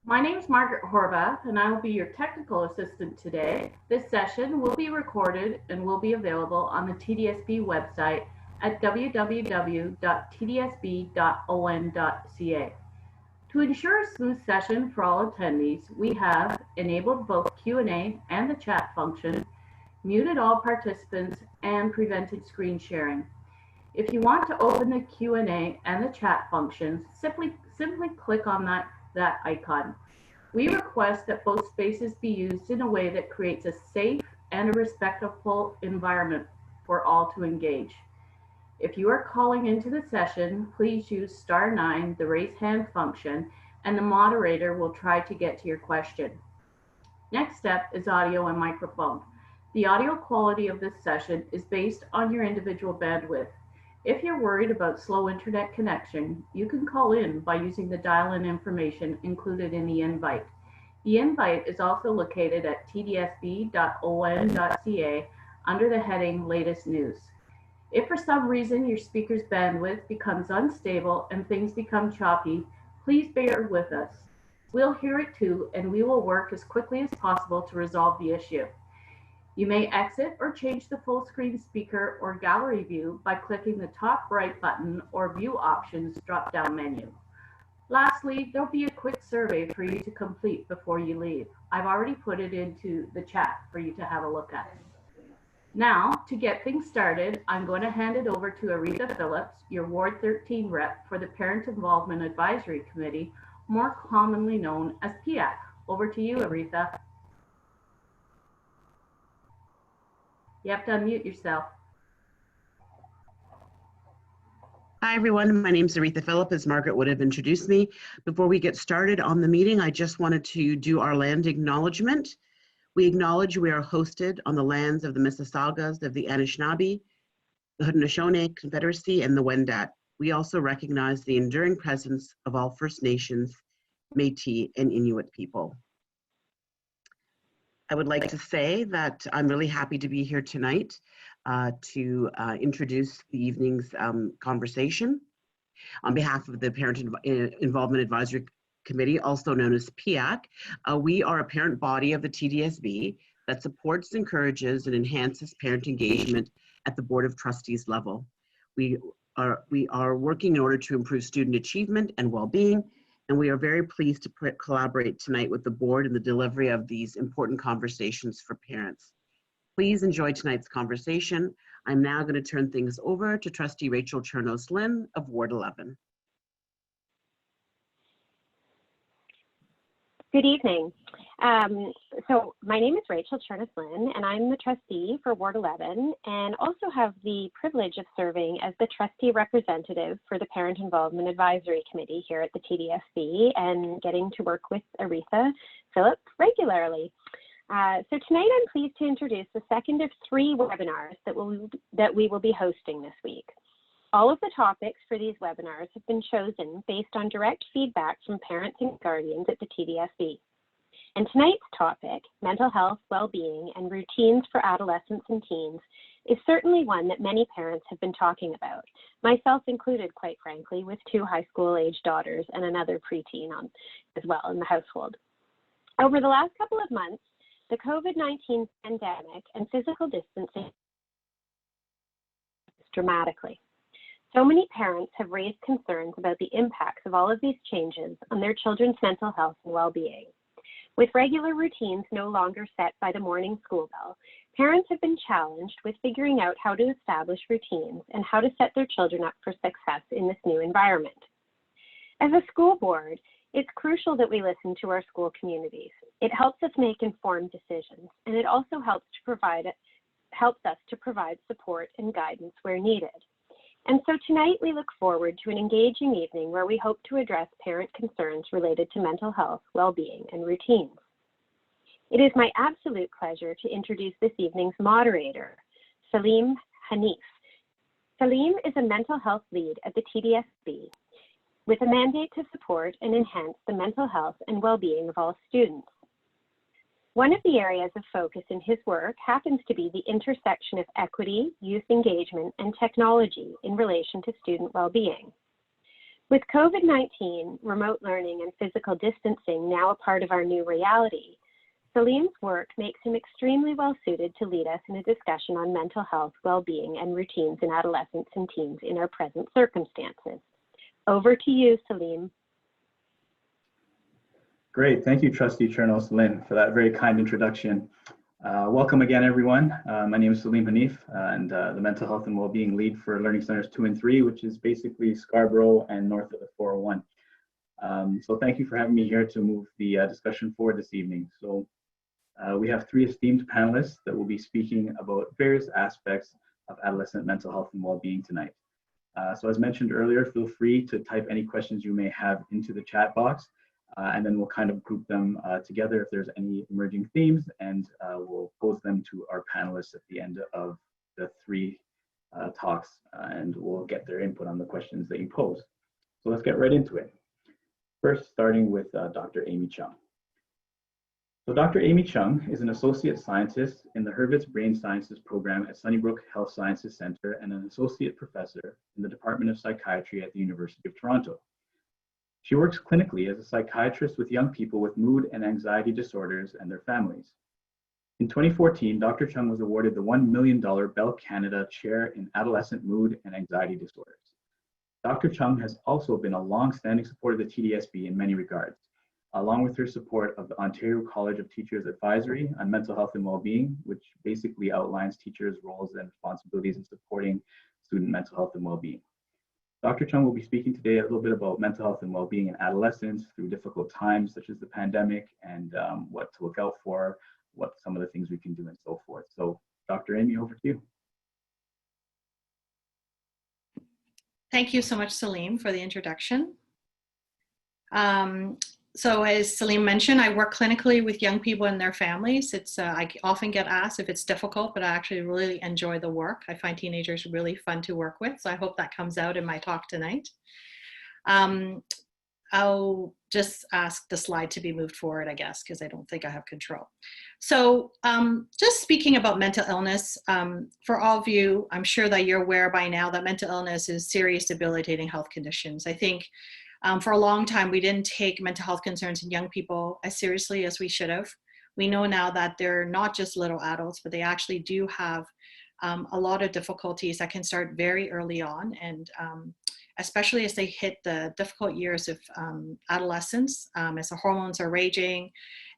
My name is Margaret Horvath, and I will be your technical assistant today. This session will be recorded and will be available on the TDSB website at www.tdsb.on.ca. To ensure a smooth session for all attendees, we have enabled both Q&A and the chat function, muted all participants, and prevented screen sharing. If you want to open the Q&A and the chat functions, simply click on that icon. We request that both spaces be used in a way that creates a safe and a respectful environment for all to engage. If you are calling into the session, please use *9, the raise hand function, and the moderator will try to get to your question. Next step is audio and microphone. The audio quality of this session is based on your individual bandwidth. If you're worried about slow internet connection, you can call in by using the dial-in information included in the invite. The invite is also located at tdsb.on.ca under the heading Latest News. If for some reason your speaker's bandwidth becomes unstable and things become choppy, please bear with us. We'll hear it too, and we will work as quickly as possible to resolve the issue. You may exit or change the full screen speaker or gallery view by clicking the top right button or View Options drop-down menu. Lastly, there'll be a quick survey for you to complete before you leave. I've already put it into the chat for you to have a look at. Now, to get things started, I'm going to hand it over to Aretha Phillips, your Ward 13 rep for the Parent Involvement Advisory Committee, more commonly known as PIAC. Over to you, Aretha. You have to unmute yourself. Hi, everyone. My name is Aretha Phillip, as Margaret would have introduced me. Before we get started on the meeting, I just wanted to do our land acknowledgement. We acknowledge we are hosted on the lands of the Mississaugas of the Anishinaabe, the Haudenosaunee Confederacy, and the Wendat. We also recognize the enduring presence of all First Nations, Métis, and Inuit people. I would like to say that I'm really happy to be here tonight to introduce the evening's conversation. On behalf of the Parent Involvement Advisory Committee, also known as PIAC, we are a parent body of the TDSB that supports, encourages, and enhances parent engagement at the Board of Trustees level. We are working in order to improve student achievement and well-being, and we are very pleased to collaborate tonight with the board in the delivery of these important conversations for parents. Please enjoy tonight's conversation. I'm now going to turn things over to Trustee Rachel Chernos-Lynn of Ward 11. Good evening. So my name is Rachel Chernos-Lynn, and I'm the trustee for Ward 11, and also have the privilege of serving as the trustee representative for the Parent Involvement Advisory Committee here at the TDSB, and getting to work with Aretha Phillips regularly. So tonight I'm pleased to introduce the second of 3 webinars that we will be hosting this week. All of the topics for these webinars have been chosen based on direct feedback from parents and guardians at the TDSB. And tonight's topic, mental health, well-being, and routines for adolescents and teens, is certainly one that many parents have been talking about, myself included, quite frankly, with 2 high school-age daughters and another preteen as well in the household. Over the last couple of months, the COVID-19 pandemic and physical distancing dramatically. So many parents have raised concerns about the impacts of all of these changes on their children's mental health and well-being. With regular routines no longer set by the morning school bell, parents have been challenged with figuring out how to establish routines and how to set their children up for success in this new environment. As a school board, it's crucial that we listen to our school communities. It helps us make informed decisions, and it also helps us to provide support and guidance where needed. And so tonight we look forward to an engaging evening where we hope to address parent concerns related to mental health, well-being, and routines. It is my absolute pleasure to introduce this evening's moderator, Salim Hanif. Salim is a mental health lead at the TDSB with a mandate to support and enhance the mental health and well-being of all students. One of the areas of focus in his work happens to be the intersection of equity, youth engagement, and technology in relation to student well-being. With COVID-19, remote learning, and physical distancing now a part of our new reality, Salim's work makes him extremely well suited to lead us in a discussion on mental health, well-being, and routines in adolescents and teens in our present circumstances. Over to you, Salim. Great, thank you, Trustee Chernos Lynn, for that very kind introduction. Welcome again, everyone. My name is Salim Hanif, and the Mental Health and Wellbeing Lead for Learning Centers 2 and 3, which is basically Scarborough and north of the 401. So thank you for having me here to move the discussion forward this evening. So we have 3 esteemed panelists that will be speaking about various aspects of adolescent mental health and well-being tonight. So as mentioned earlier, feel free to type any questions you may have into the chat box, and then we'll kind of group them together if there's any emerging themes, and we'll pose them to our panelists at the end of the 3 talks, and we'll get their input on the questions that you pose. So let's get right into it. First, starting with Dr. Amy Chung. So Dr. Amy Chung is an associate scientist in the Hurwitz Brain Sciences program at Sunnybrook Health Sciences Center and an associate professor in the Department of Psychiatry at the University of Toronto. She works clinically as a psychiatrist with young people with mood and anxiety disorders and their families. In 2014, Dr. Chung was awarded the $1 million Bell Canada Chair in Adolescent Mood and Anxiety Disorders. Dr. Chung has also been a long-standing supporter of the TDSB in many regards, along with her support of the Ontario College of Teachers Advisory on Mental Health and Wellbeing, which basically outlines teachers' roles and responsibilities in supporting student mental health and wellbeing. Dr. Chung will be speaking today a little bit about mental health and well-being in adolescents through difficult times such as the pandemic, and what to look out for, what some of the things we can do, and so forth. So Dr. Amy, over to you. Thank you so much, Salim, for the introduction. So as Salim mentioned, I work clinically with young people and their families. I often get asked if it's difficult, but I actually really enjoy the work. I find teenagers really fun to work with, so I hope that comes out in my talk tonight. I'll just ask the slide to be moved forward, I guess, because I don't think I have control. So just speaking about mental illness, for all of you, I'm sure that you're aware by now that mental illness is serious debilitating health conditions. I think for a long time, we didn't take mental health concerns in young people as seriously as we should have. We know now that they're not just little adults, but they actually do have a lot of difficulties that can start very early on, and especially as they hit the difficult years of adolescence, as the hormones are raging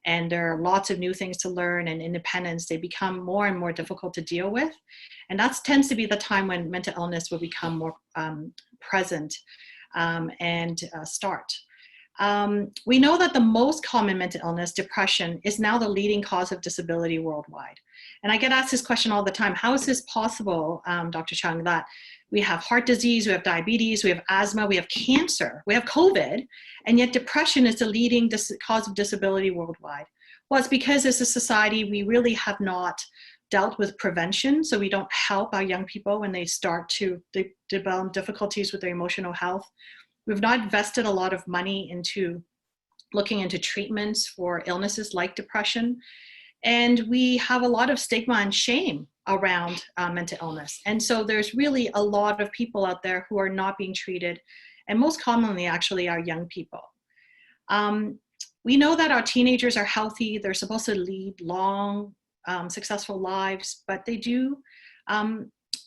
and there are lots of new things to learn and independence, they become more and more difficult to deal with. And that tends to be the time when mental illness will become more present and start. We know that the most common mental illness, depression, is now the leading cause of disability worldwide. And I get asked this question all the time: how is this possible, Dr. Chung, that we have heart disease, we have diabetes, we have asthma, we have cancer, we have COVID, and yet depression is the leading cause of disability worldwide? Well, it's because as a society, we really have not dealt with prevention, so we don't help our young people when they start to develop difficulties with their emotional health. We've not invested a lot of money into looking into treatments for illnesses like depression, and we have a lot of stigma and shame around mental illness. And so there's really a lot of people out there who are not being treated, and most commonly actually are young people. We know that our teenagers are healthy, they're supposed to lead long, successful lives, but they do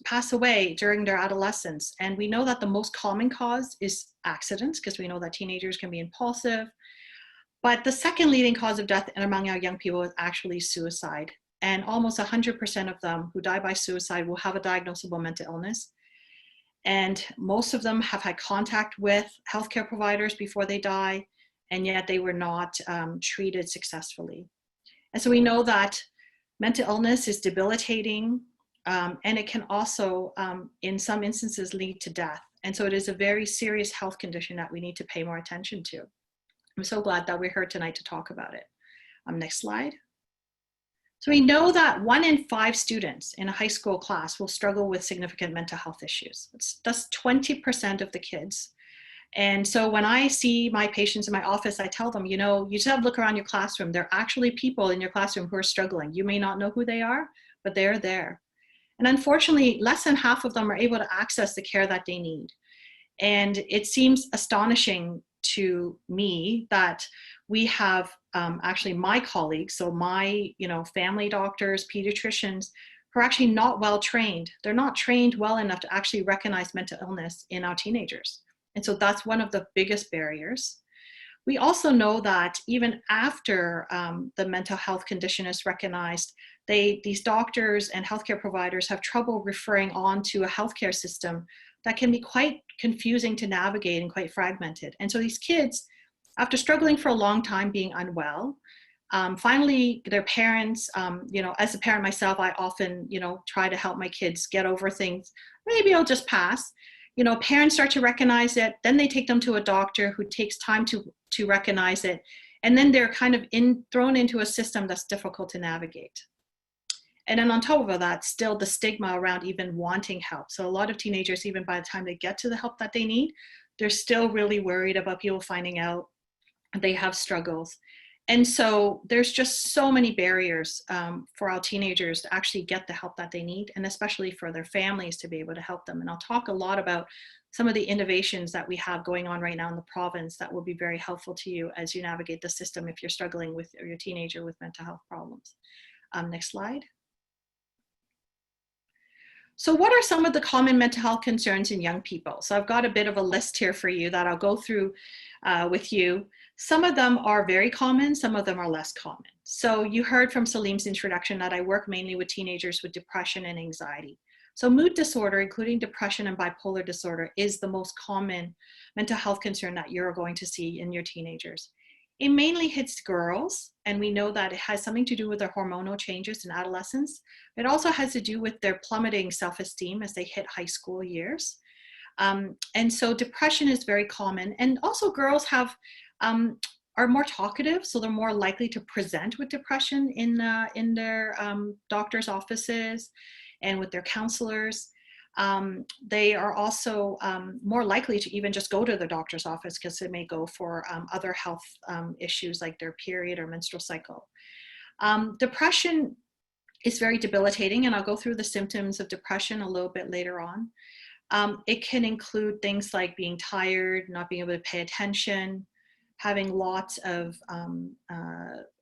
pass away during their adolescence. And we know that the most common cause is accidents, because we know that teenagers can be impulsive. But the second leading cause of death among our young people is actually suicide. And almost 100% of them who die by suicide will have a diagnosable mental illness. And most of them have had contact with healthcare providers before they die, and yet they were not treated successfully. And so we know that mental illness is debilitating, and it can also, in some instances, lead to death. And so it is a very serious health condition that we need to pay more attention to. I'm so glad that we're here tonight to talk about it. Next slide. So we know that 1 in 5 students in a high school class will struggle with significant mental health issues. That's 20% of the kids. And so when I see my patients in my office, I tell them, you know, you just have to look around your classroom. There are actually people in your classroom who are struggling. You may not know who they are, but they're there. And unfortunately, less than half of them are able to access the care that they need. And it seems astonishing to me that we have actually my colleagues, so my family doctors, pediatricians, who are actually not well trained. They're not trained well enough to actually recognize mental illness in our teenagers. And so that's one of the biggest barriers. We also know that even after the mental health condition is recognized, these doctors and healthcare providers have trouble referring on to a healthcare system that can be quite confusing to navigate and quite fragmented. And so these kids, after struggling for a long time being unwell, finally their parents, as a parent myself, I often, try to help my kids get over things. Maybe I'll just pass. Parents start to recognize it, then they take them to a doctor who takes time to recognize it. And then they're kind of thrown into a system that's difficult to navigate. And then on top of that, still the stigma around even wanting help. So a lot of teenagers, even by the time they get to the help that they need, they're still really worried about people finding out they have struggles. And so there's just so many barriers for our teenagers to actually get the help that they need, and especially for their families to be able to help them. And I'll talk a lot about some of the innovations that we have going on right now in the province that will be very helpful to you as you navigate the system if you're struggling with your teenager with mental health problems. Next slide. So what are some of the common mental health concerns in young people? So I've got a bit of a list here for you that I'll go through with you. Some of them are very common, some of them are less common. So you heard from Salim's introduction that I work mainly with teenagers with depression and anxiety. So mood disorder, including depression and bipolar disorder, is the most common mental health concern that you're going to see in your teenagers. It mainly hits girls, and we know that it has something to do with their hormonal changes in adolescence. It also has to do with their plummeting self-esteem as they hit high school years. And so depression is very common. And also girls are more talkative, so they're more likely to present with depression in their doctor's offices and with their counselors. They are also more likely to even just go to the doctor's office because they may go for other health issues like their period or menstrual cycle. Depression is very debilitating, and I'll go through the symptoms of depression a little bit later on. It can include things like being tired, not being able to pay attention, having lots of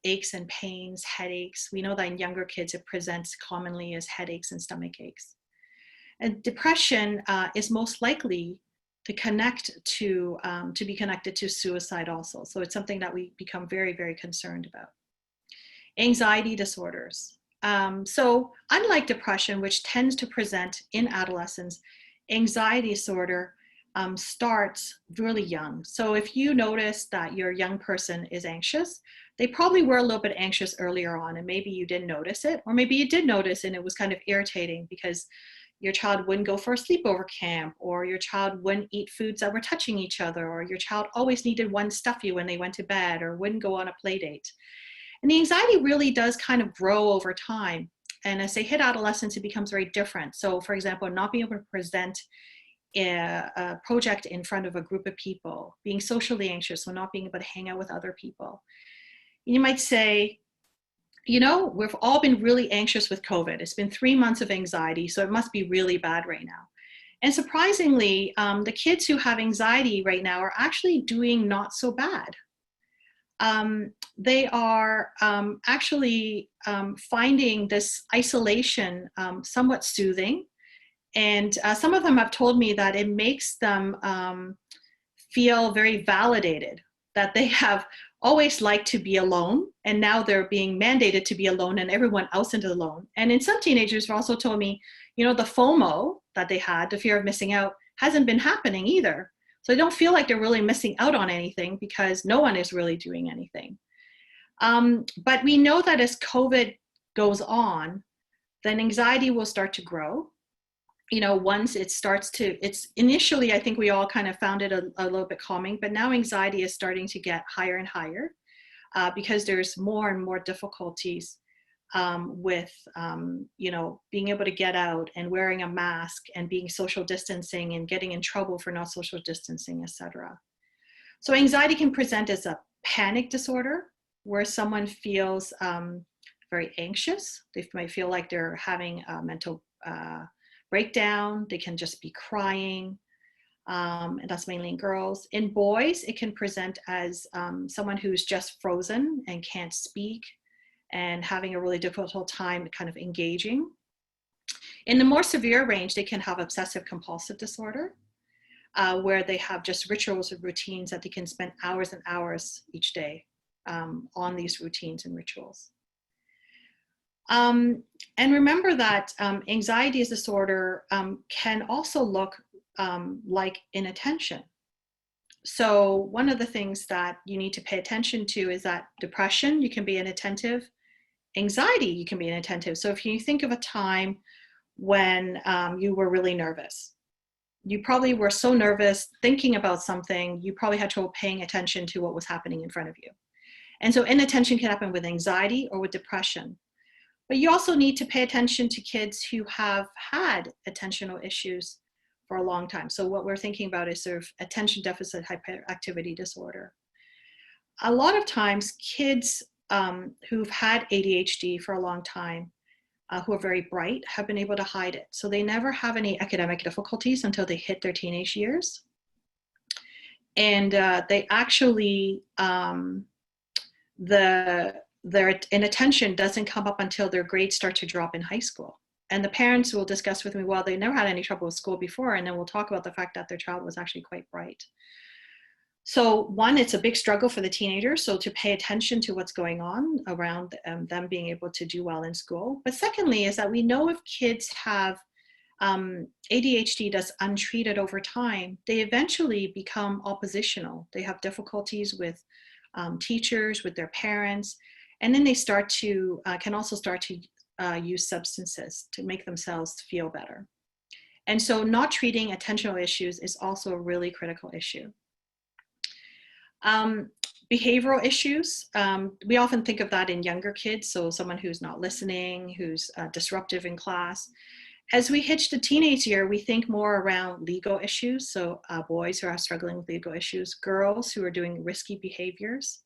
aches and pains, headaches. We know that in younger kids, it presents commonly as headaches and stomach aches. And depression is most likely to be connected to suicide also. So it's something that we become very, very concerned about. Anxiety disorders. So unlike depression, which tends to present in adolescence, anxiety disorder starts really young. So if you notice that your young person is anxious, they probably were a little bit anxious earlier on, and maybe you didn't notice it, or maybe you did notice and it was kind of irritating because your child wouldn't go for a sleepover camp, or your child wouldn't eat foods that were touching each other, or your child always needed one stuffy when they went to bed, or wouldn't go on a play date. And the anxiety really does kind of grow over time. And as they hit adolescence, it becomes very different. So for example, not being able to present a project in front of a group of people, being socially anxious, so not being able to hang out with other people. You might say, we've all been really anxious with COVID. It's been 3 months of anxiety, so it must be really bad right now. And surprisingly, the kids who have anxiety right now are actually doing not so bad. They are actually finding this isolation somewhat soothing. And some of them have told me that it makes them feel very validated, that they have always liked to be alone, and now they're being mandated to be alone and everyone else is alone. And in some teenagers have also told me, the FOMO that they had, the fear of missing out, hasn't been happening either. So they don't feel like they're really missing out on anything because no one is really doing anything. But we know that as COVID goes on, then anxiety will start to grow. Once it starts to, it's initially, I think we all kind of found it a little bit calming, but now anxiety is starting to get higher and higher because there's more and more difficulties with, being able to get out and wearing a mask and being social distancing and getting in trouble for not social distancing, etc. So anxiety can present as a panic disorder where someone feels very anxious. They might feel like they're having a mental breakdown. They can just be crying. and that's mainly in girls. In boys, it can present as someone who's just frozen and can't speak and having a really difficult time kind of engaging. In the more severe range, they can have obsessive compulsive disorder, where they have just rituals and routines that they can spend hours and hours each day on these routines and rituals. And remember that anxiety disorder can also look like inattention. So one of the things that you need to pay attention to is that depression, you can be inattentive. Anxiety, you can be inattentive. So if you think of a time when you were really nervous, you probably were so nervous thinking about something, you probably had trouble paying attention to what was happening in front of you. And so inattention can happen with anxiety or with depression. But you also need to pay attention to kids who have had attentional issues for a long time. So what we're thinking about is sort of attention deficit hyperactivity disorder. A lot of times kids who've had ADHD for a long time, who are very bright, have been able to hide it. So they never have any academic difficulties until they hit their teenage years. And they actually, their inattention doesn't come up until their grades start to drop in high school. And the parents will discuss with me, well, they never had any trouble with school before. And then we'll talk about the fact that their child was actually quite bright. So one, it's a big struggle for the teenagers. So to pay attention to what's going on around them being able to do well in school. But secondly, is that we know if kids have ADHD that's untreated over time, they eventually become oppositional. They have difficulties with teachers, with their parents, and then they start to, can also start to use substances to make themselves feel better. And so not treating attentional issues is also a really critical issue. Behavioral issues, we often think of that in younger kids. So someone who's not listening, who's disruptive in class. As we hitch the teenage year, we think more around legal issues. So boys who are struggling with legal issues, girls who are doing risky behaviors.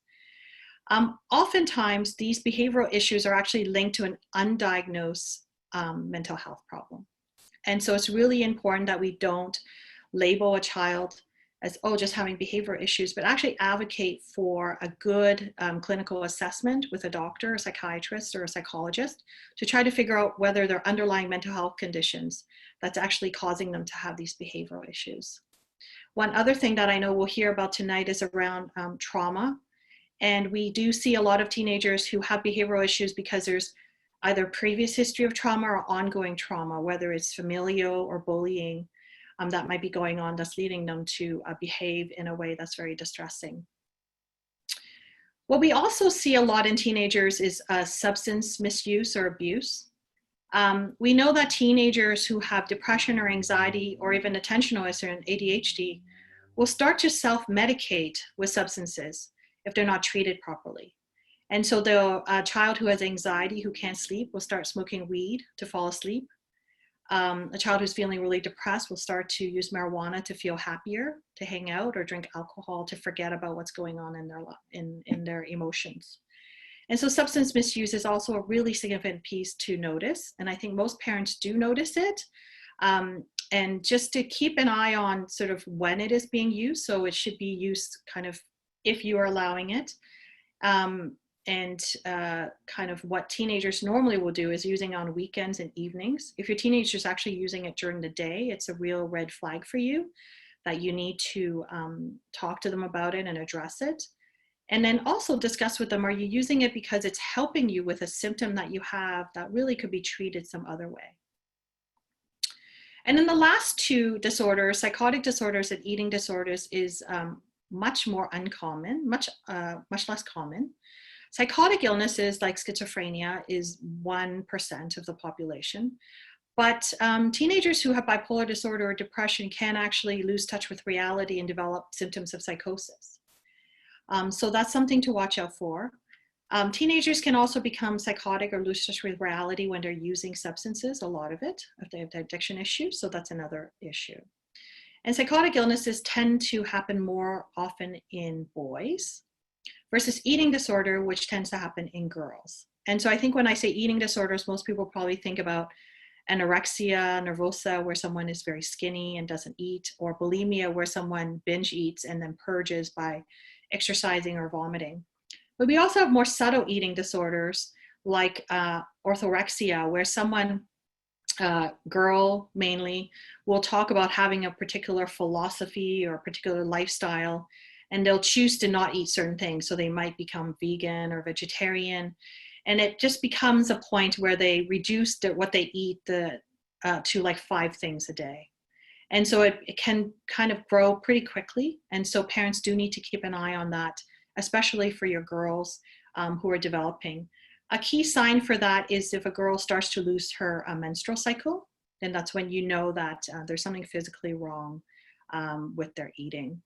Oftentimes, these behavioral issues are actually linked to an undiagnosed mental health problem. And so it's really important that we don't label a child as, oh, just having behavioral issues, but actually advocate for a good clinical assessment with a doctor, a psychiatrist, or a psychologist to try to figure out whether there are underlying mental health conditions that's actually causing them to have these behavioral issues. One other thing that I know we'll hear about tonight is around trauma. And we do see a lot of teenagers who have behavioral issues because there's either previous history of trauma or ongoing trauma, whether it's familial or bullying that might be going on that's leading them to behave in a way that's very distressing. What we also see a lot in teenagers is substance misuse or abuse. We know that teenagers who have depression or anxiety or even attentional disorder and ADHD will start to self-medicate with substances if they're not treated properly. And so the child who has anxiety, who can't sleep, will start smoking weed to fall asleep. A child who's feeling really depressed will start to use marijuana to feel happier, to hang out, or drink alcohol to forget about what's going on in their emotions. And so substance misuse is also a really significant piece to notice. And I think most parents do notice it. And just to keep an eye on sort of when it is being used. So it should be used kind of if you are allowing it. And kind of what teenagers normally will do is using on weekends and evenings. If your teenager is actually using it during the day, it's a real red flag for you that you need to talk to them about it and address it. And then also discuss with them, are you using it because it's helping you with a symptom that you have that really could be treated some other way? And then the last two disorders, psychotic disorders and eating disorders, is much more uncommon, much less common. Psychotic illnesses like schizophrenia is 1% of the population, but teenagers who have bipolar disorder or depression can actually lose touch with reality and develop symptoms of psychosis. So that's something to watch out for. Teenagers can also become psychotic or lose touch with reality when they're using substances, a lot of it, if they have addiction issues, so that's another issue. And psychotic illnesses tend to happen more often in boys versus eating disorder, which tends to happen in girls. And so I think when I say eating disorders, most people probably think about anorexia nervosa, where someone is very skinny and doesn't eat, or bulimia, where someone binge eats and then purges by exercising or vomiting. But we also have more subtle eating disorders like orthorexia, where someone, girl mainly, will talk about having a particular philosophy or a particular lifestyle, and they'll choose to not eat certain things. So they might become vegan or vegetarian. And it just becomes a point where they reduce what they eat to like 5 things a day. And so it can kind of grow pretty quickly. And so parents do need to keep an eye on that, especially for your girls who are developing. A key sign for that is if a girl starts to lose her menstrual cycle, then that's when you know that there's something physically wrong with their eating.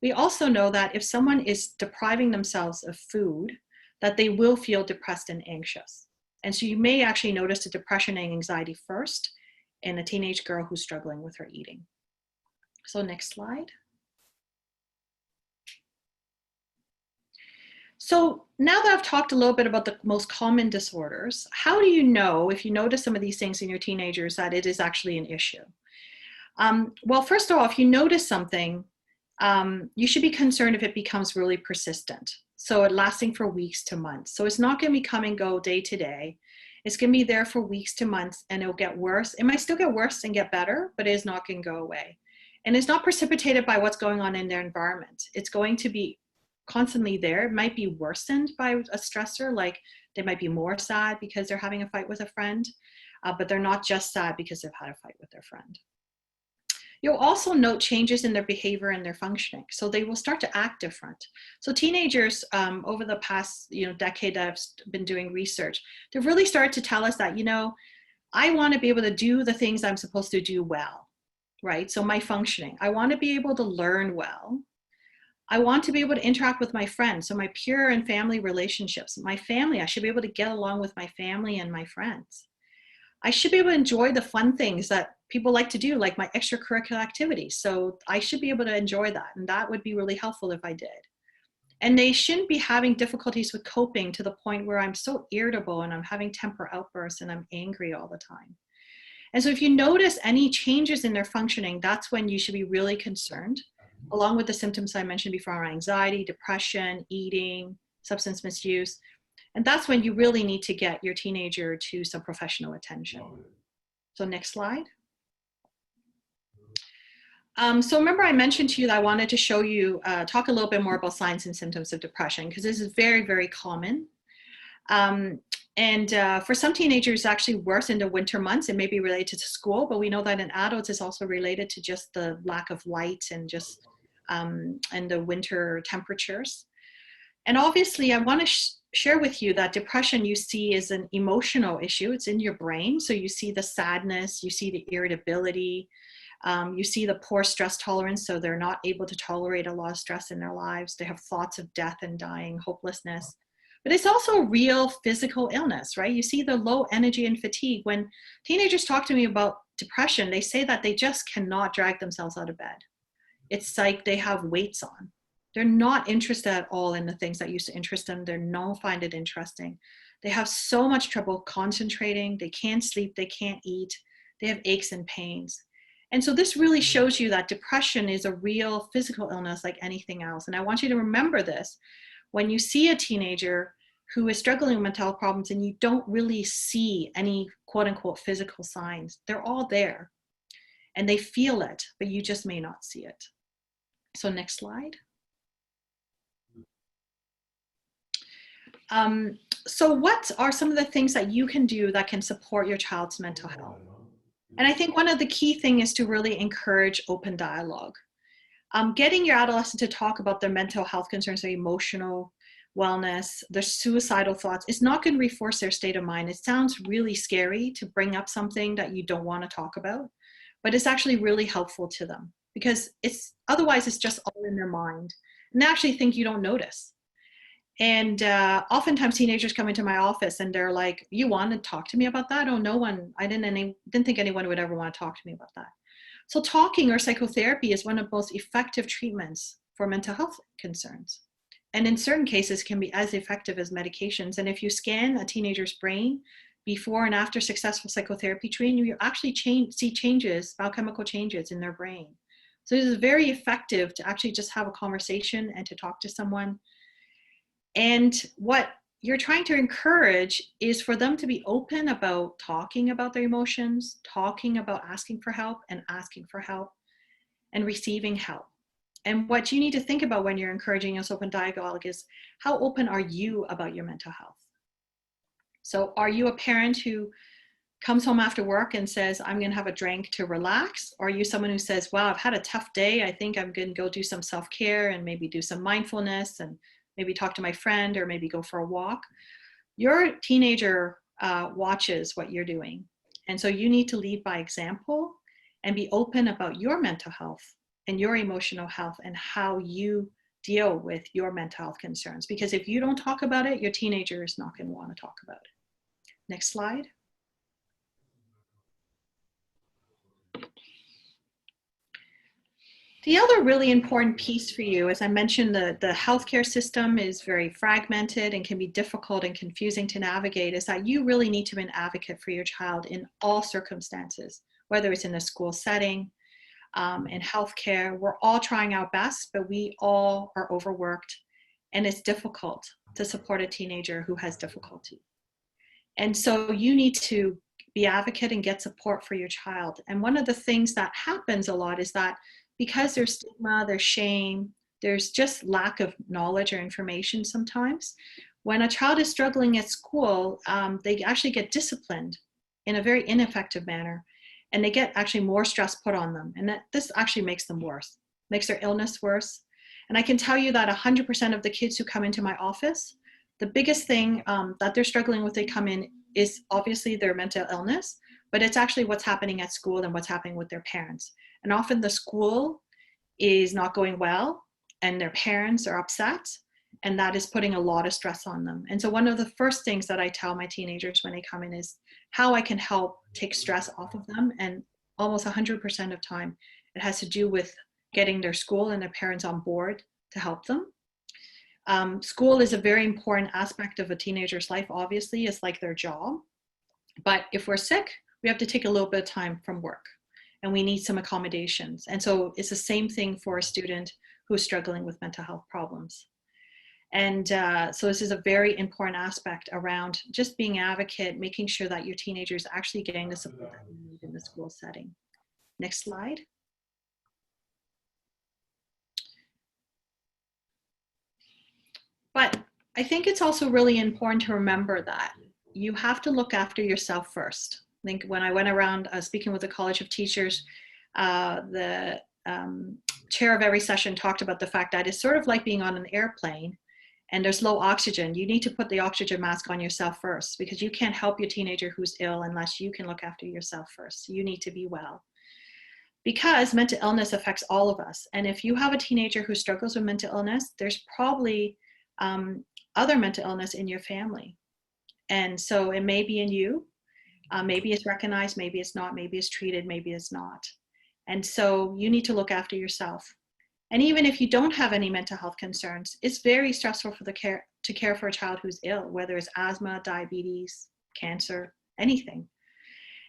We also know that if someone is depriving themselves of food, that they will feel depressed and anxious. And so you may actually notice the depression and anxiety first in a teenage girl who's struggling with her eating. So next slide. So now that I've talked a little bit about the most common disorders, how do you know, if you notice some of these things in your teenagers, that it is actually an issue? Well, first of all, if you notice something, you should be concerned if it becomes really persistent. So it lasting for weeks to months. So it's not going to be come and go day to day. It's going to be there for weeks to months, and it'll get worse. It might still get worse and get better, but it is not going to go away. And it's not precipitated by what's going on in their environment. It's going to be constantly there. It might be worsened by a stressor, like they might be more sad because they're having a fight with a friend, but they're not just sad because they've had a fight with their friend. You'll also note changes in their behavior and their functioning. So they will start to act different. So teenagers, over the past decade that I've been doing research, they've really started to tell us that, I want to be able to do the things I'm supposed to do well, right? So my functioning, I want to be able to learn well. I want to be able to interact with my friends. So my peer and family relationships, my family, I should be able to get along with my family and my friends. I should be able to enjoy the fun things that people like to do, like my extracurricular activities. So I should be able to enjoy that. And that would be really helpful if I did. And they shouldn't be having difficulties with coping to the point where I'm so irritable and I'm having temper outbursts and I'm angry all the time. And so if you notice any changes in their functioning, that's when you should be really concerned, along with the symptoms I mentioned before, anxiety, depression, eating, substance misuse. And that's when you really need to get your teenager to some professional attention. So next slide. So remember I mentioned to you that I wanted to show you, talk a little bit more about signs and symptoms of depression, because this is very, very common. For some teenagers, it's actually worse in the winter months. It may be related to school, but we know that in adults, it's also related to just the lack of light and just and the winter temperatures. And obviously, I want to share with you that depression you see is an emotional issue. It's in your brain. So you see the sadness, you see the irritability, you see the poor stress tolerance. So they're not able to tolerate a lot of stress in their lives. They have thoughts of death and dying, hopelessness. But it's also real physical illness, right? You see the low energy and fatigue. When teenagers talk to me about depression, they say that they just cannot drag themselves out of bed. It's like they have weights on. They're not interested at all in the things that used to interest them. They don't find it interesting. They have so much trouble concentrating. They can't sleep. They can't eat. They have aches and pains. And so this really shows you that depression is a real physical illness like anything else. And I want you to remember this. When you see a teenager who is struggling with mental health problems and you don't really see any quote unquote physical signs, they're all there and they feel it, but you just may not see it. So next slide. So what are some of the things that you can do that can support your child's mental health? And I think one of the key things is to really encourage open dialogue. Getting your adolescent to talk about their mental health concerns, their emotional wellness, their suicidal thoughts, is not going to reinforce their state of mind. It sounds really scary to bring up something that you don't want to talk about, but it's actually really helpful to them because otherwise it's just all in their mind and they actually think you don't notice. And oftentimes teenagers come into my office and they're like, you want to talk to me about that? Oh, no one, I didn't think anyone would ever want to talk to me about that. So talking or psychotherapy is one of the most effective treatments for mental health concerns. And in certain cases can be as effective as medications. And if you scan a teenager's brain, before and after successful psychotherapy training, you actually see changes, biochemical changes in their brain. So it is very effective to actually just have a conversation and to talk to someone. And what you're trying to encourage is for them to be open about talking about their emotions, talking about asking for help and receiving help. And what you need to think about when you're encouraging this open dialogue is, how open are you about your mental health? So are you a parent who comes home after work and says, I'm going to have a drink to relax? Or are you someone who says, wow, I've had a tough day. I think I'm going to go do some self-care and maybe do some mindfulness and maybe talk to my friend or maybe go for a walk? Your teenager watches what you're doing. And so you need to lead by example and be open about your mental health and your emotional health and how you deal with your mental health concerns. Because if you don't talk about it, your teenager is not going to want to talk about it. Next slide. The other really important piece for you, as I mentioned, the healthcare system is very fragmented and can be difficult and confusing to navigate, is that you really need to be an advocate for your child in all circumstances, whether it's in a school setting, in healthcare. We're all trying our best, but we all are overworked, and it's difficult to support a teenager who has difficulty. And so you need to be advocate and get support for your child. And one of the things that happens a lot is that because there's stigma, there's shame, there's just lack of knowledge or information sometimes. When a child is struggling at school, they actually get disciplined in a very ineffective manner, and they get actually more stress put on them. And this actually makes them worse, makes their illness worse. And I can tell you that 100% of the kids who come into my office, the biggest thing that they're struggling with, they come in, is obviously their mental illness, but it's actually what's happening at school and what's happening with their parents. And often the school is not going well and their parents are upset, and that is putting a lot of stress on them. And so one of the first things that I tell my teenagers when they come in is how I can help take stress off of them. And almost 100% of time, it has to do with getting their school and their parents on board to help them. School is a very important aspect of a teenager's life, obviously. It's like their job. But if we're sick, we have to take a little bit of time from work, and we need some accommodations. And so it's the same thing for a student who's struggling with mental health problems. And so this is a very important aspect around just being an advocate, making sure that your teenager is actually getting the support that you need in the school setting. Next slide. But I think it's also really important to remember that you have to look after yourself first. I think when I went around speaking with the College of Teachers, the chair of every session talked about the fact that it's sort of like being on an airplane and there's low oxygen. You need to put the oxygen mask on yourself first, because you can't help your teenager who's ill unless you can look after yourself first. You need to be well, because mental illness affects all of us. And if you have a teenager who struggles with mental illness, there's probably other mental illness in your family. And so it may be in you. Maybe it's recognized, maybe it's not, maybe it's treated, maybe it's not. And so you need to look after yourself. And even if you don't have any mental health concerns, it's very stressful for to care for a child who's ill, whether it's asthma, diabetes, cancer, anything.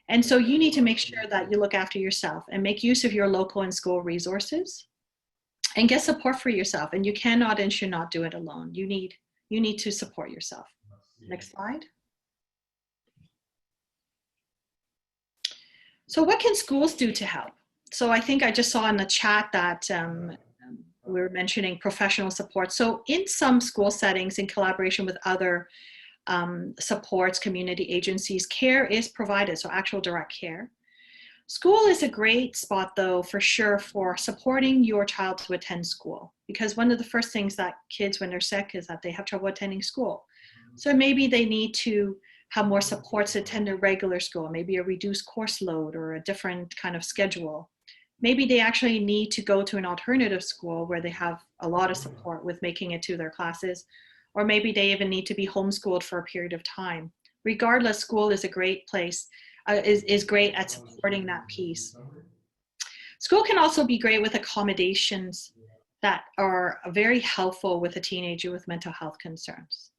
And so you need to make sure that you look after yourself and make use of your local and school resources and get support for yourself. And you cannot and should not do it alone. You need to support yourself. Next slide. So what can schools do to help? So I think I just saw in the chat that we were mentioning professional support. So in some school settings, in collaboration with other supports, community agencies, care is provided, so actual direct care. School is a great spot, though, for sure, for supporting your child to attend school, because one of the first things that kids, when they're sick, is that they have trouble attending school. So maybe they need to have more supports to attend a regular school, maybe a reduced course load or a different kind of schedule. Maybe they actually need to go to an alternative school where they have a lot of support with making it to their classes, or maybe they even need to be homeschooled for a period of time. Regardless, school is a great place, is great at supporting that piece. School can also be great with accommodations that are very helpful with a teenager with mental health concerns.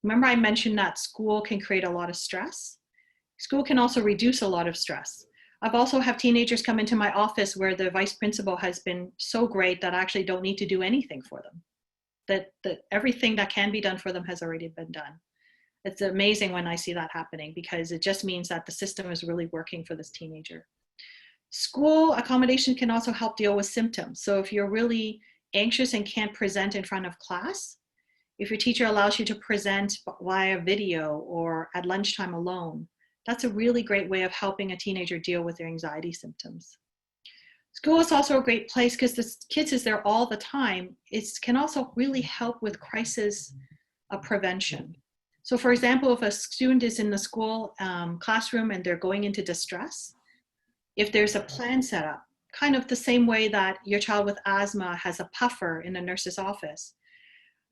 Remember I mentioned that school can create a lot of stress. School can also reduce a lot of stress. I've also have teenagers come into my office where the vice principal has been so great that I actually don't need to do anything for them. That everything that can be done for them has already been done. It's amazing when I see that happening, because it just means that the system is really working for this teenager. School accommodation can also help deal with symptoms. So if you're really anxious and can't present in front of class, if your teacher allows you to present via video or at lunchtime alone, that's a really great way of helping a teenager deal with their anxiety symptoms. School is also a great place because the kids is there all the time. It can also really help with crisis prevention. So for example, if a student is in the school classroom and they're going into distress, if there's a plan set up, kind of the same way that your child with asthma has a puffer in the nurse's office,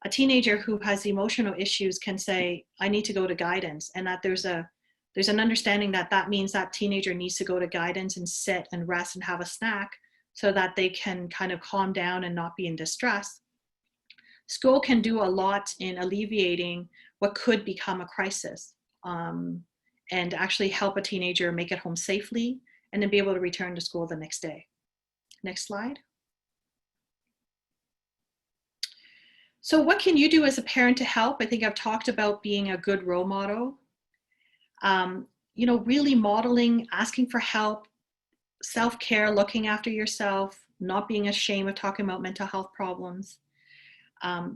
a teenager who has emotional issues can say, I need to go to guidance, and that there's an understanding that that means that teenager needs to go to guidance and sit and rest and have a snack so that they can kind of calm down and not be in distress. School can do a lot in alleviating what could become a crisis, and actually help a teenager make it home safely and then be able to return to school the next day. Next slide. So what can you do as a parent to help? I think I've talked about being a good role model. Really modeling, asking for help, self-care, looking after yourself, not being ashamed of talking about mental health problems,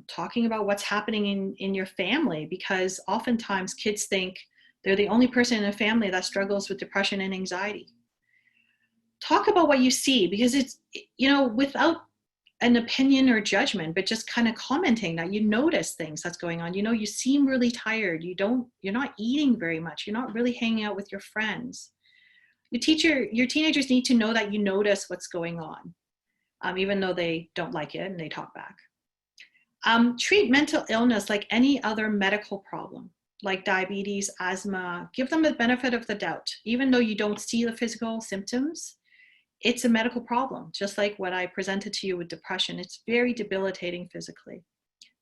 talking about what's happening in your family, because oftentimes kids think they're the only person in a family that struggles with depression and anxiety. Talk about what you see, because it's, without an opinion or judgment, but just kind of commenting that you notice things that's going on. You seem really tired. You're not eating very much. You're not really hanging out with your friends. Your teenagers need to know that you notice what's going on, even though they don't like it and they talk back. Treat mental illness like any other medical problem, like diabetes, asthma. Give them the benefit of the doubt. Even though you don't see the physical symptoms, it's a medical problem, just like what I presented to you with depression. It's very debilitating physically.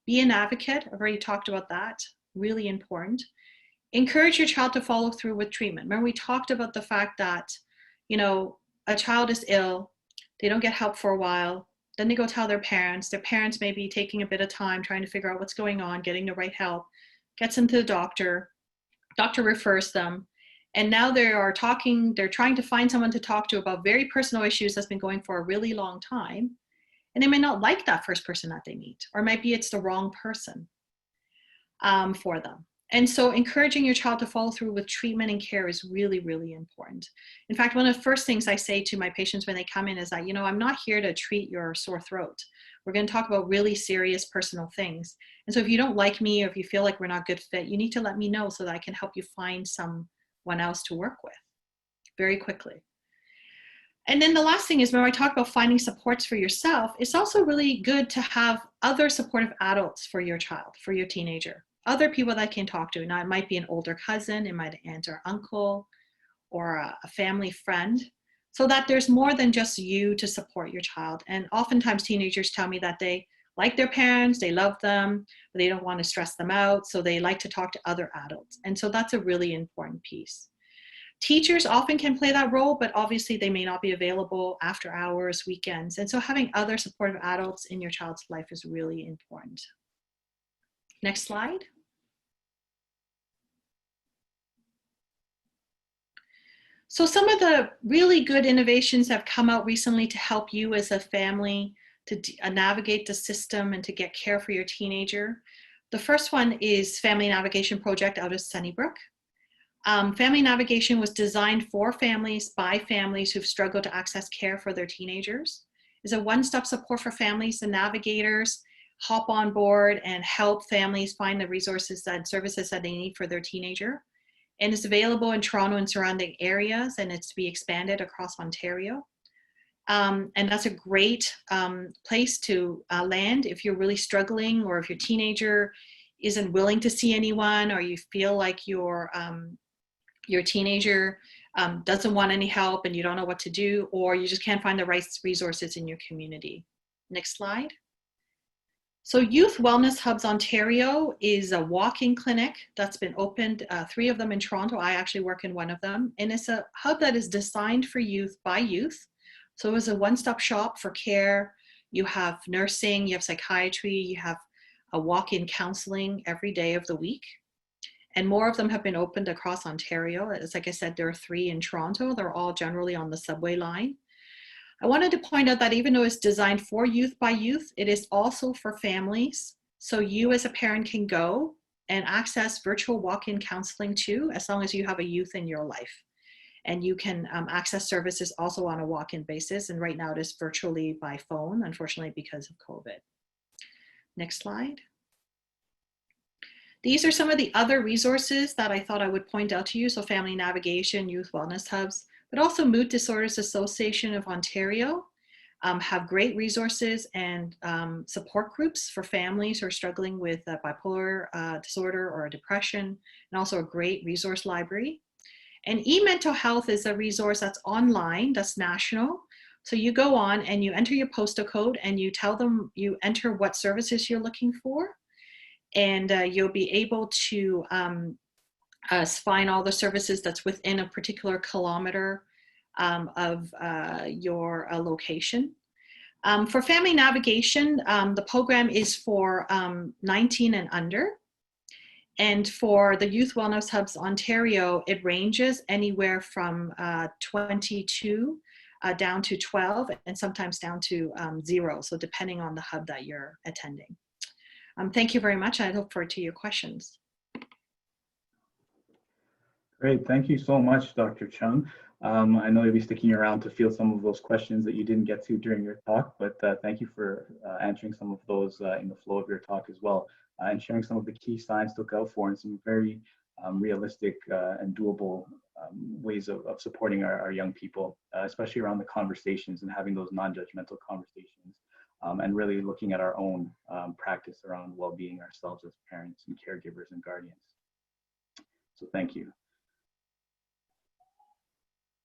Be an advocate. I've already talked about that. Really important. Encourage your child to follow through with treatment. Remember, we talked about the fact that, a child is ill, they don't get help for a while, then they go tell their parents. Their parents may be taking a bit of time trying to figure out what's going on, getting the right help, gets them to the doctor refers them. And now they're trying to find someone to talk to about very personal issues that's been going for a really long time. And they may not like that first person that they meet, or maybe it's the wrong person for them. And so encouraging your child to follow through with treatment and care is really, really important. In fact, one of the first things I say to my patients when they come in is that, I'm not here to treat your sore throat. We're going to talk about really serious personal things. And so if you don't like me, or if you feel like we're not a good fit, you need to let me know so that I can help you find someone else to work with very quickly. And then the last thing is, when I talk about finding supports for yourself, it's also really good to have other supportive adults for your child, for your teenager, other people that can talk to. Now, it might be an older cousin, it might be an aunt or uncle, or a family friend, so that there's more than just you to support your child. And oftentimes teenagers tell me that they like their parents, they love them, but they don't want to stress them out, so they like to talk to other adults. And so that's a really important piece. Teachers often can play that role, but obviously they may not be available after hours, weekends. And so having other supportive adults in your child's life is really important. Next slide. So some of the really good innovations have come out recently to help you as a family to navigate the system and to get care for your teenager. The first one is Family Navigation Project out of Sunnybrook. Family Navigation was designed for families by families who've struggled to access care for their teenagers. It's a one-stop support for families. and navigators hop on board and help families find the resources and services that they need for their teenager. And it's available in Toronto and surrounding areas, and it's to be expanded across Ontario. And that's a great place to land if you're really struggling, or if your teenager isn't willing to see anyone, or you feel like your teenager doesn't want any help and you don't know what to do, or you just can't find the right resources in your community. Next slide. So Youth Wellness Hubs Ontario is a walk-in clinic that's been opened, 3 of them in Toronto. I actually work in one of them. And it's a hub that is designed for youth by youth. So it's a one-stop shop for care. You have nursing, you have psychiatry, you have a walk-in counseling every day of the week. And more of them have been opened across Ontario. As like I said, there are 3 in Toronto. They're all generally on the subway line. I wanted to point out that even though it's designed for youth by youth, it is also for families. So you as a parent can go and access virtual walk-in counseling too, as long as you have a youth in your life. And you can access services also on a walk-in basis. And right now it is virtually by phone, unfortunately, because of COVID. Next slide. These are some of the other resources that I thought I would point out to you. So Family Navigation, Youth Wellness Hubs, but also Mood Disorders Association of Ontario have great resources and support groups for families who are struggling with bipolar disorder or depression, and also a great resource library. And eMental Health is a resource that's online, that's national. So you go on and you enter your postal code and you tell them, you enter what services you're looking for, and you'll be able to find all the services that's within a particular kilometer of your location. For Family Navigation, the program is for 19 and under. And for the Youth Wellness Hubs Ontario, it ranges anywhere from 22 down to 12, and sometimes down to 0. So depending on the hub that you're attending. Thank you very much. I look forward to your questions. Great, thank you so much, Dr. Chung. I know you'll be sticking around to field some of those questions that you didn't get to during your talk, but thank you for answering some of those in the flow of your talk as well, and sharing some of the key signs to look out for and some very realistic and doable ways of supporting our young people, especially around the conversations and having those non-judgmental conversations, and really looking at our own practice around well-being ourselves as parents and caregivers and guardians. So thank you.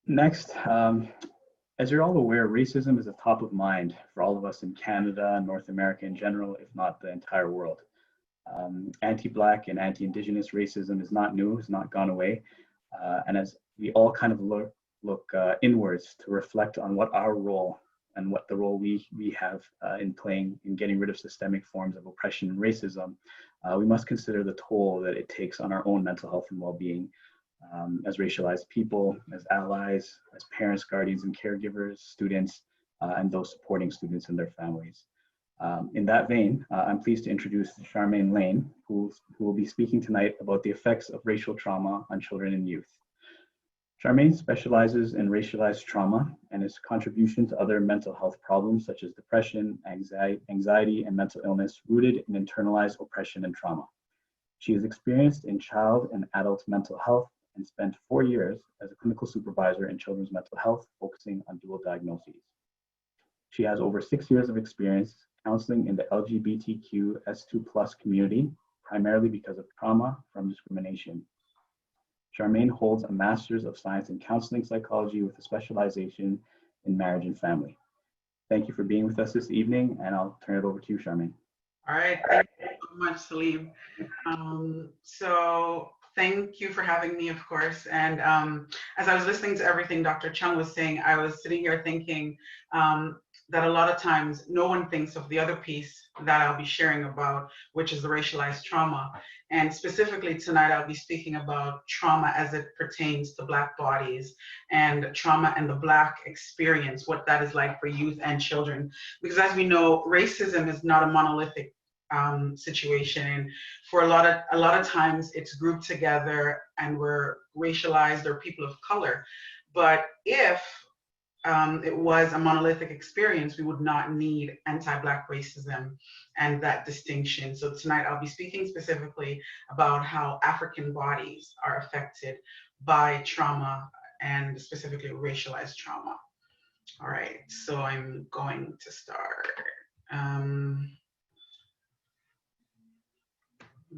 Next, as you're all aware, racism is a top of mind for all of us in Canada and North America in general, if not the entire world. Anti-Black and anti-Indigenous racism is not new, it's not gone away. And as we all kind of look inwards to reflect on what our role and what the role we have in playing in getting rid of systemic forms of oppression and racism, we must consider the toll that it takes on our own mental health and well-being. As racialized people, as allies, as parents, guardians, and caregivers, students, and those supporting students and their families. In that vein, I'm pleased to introduce Charmaine Lane, who will be speaking tonight about the effects of racial trauma on children and youth. Charmaine specializes in racialized trauma and its contribution to other mental health problems such as depression, anxiety, and mental illness rooted in internalized oppression and trauma. She is experienced in child and adult mental health and spent 4 years as a clinical supervisor in children's mental health, focusing on dual diagnoses. She has over 6 years of experience counseling in the LGBTQ S2+ community, primarily because of trauma from discrimination. Charmaine holds a Master's of Science in Counseling Psychology with a specialization in marriage and family. Thank you for being with us this evening, and I'll turn it over to you, Charmaine. All right, thank you so much, Salim. So thank you for having me, of course. And as I was listening to everything Dr. Chung was saying, I was sitting here thinking that a lot of times no one thinks of the other piece that I'll be sharing about, which is the racialized trauma. And specifically tonight, I'll be speaking about trauma as it pertains to Black bodies and trauma and the Black experience, what that is like for youth and children. Because as we know, racism is not a monolithic situation. And for a lot of times it's grouped together and we're racialized or people of color. But if it was a monolithic experience, we would not need anti-Black racism and that distinction. So tonight I'll be speaking specifically about how African bodies are affected by trauma and specifically racialized trauma. All right, so I'm going to start.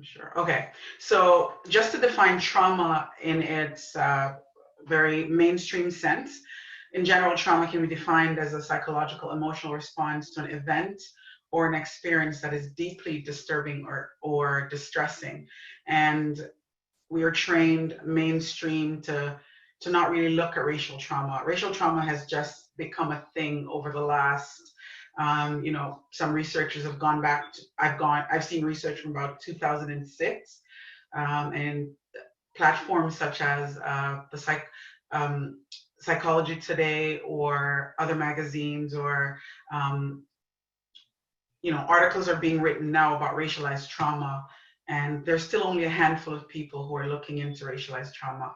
Sure. Okay. So just to define trauma in its very mainstream sense, in general, trauma can be defined as a psychological, emotional response to an event or an experience that is deeply disturbing or distressing. And we are trained mainstream to not really look at racial trauma. Racial trauma has just become a thing over the last, some researchers have gone back to, I've seen research from about 2006, and platforms such as Psychology Today or other magazines, or articles are being written now about racialized trauma, and there's still only a handful of people who are looking into racialized trauma.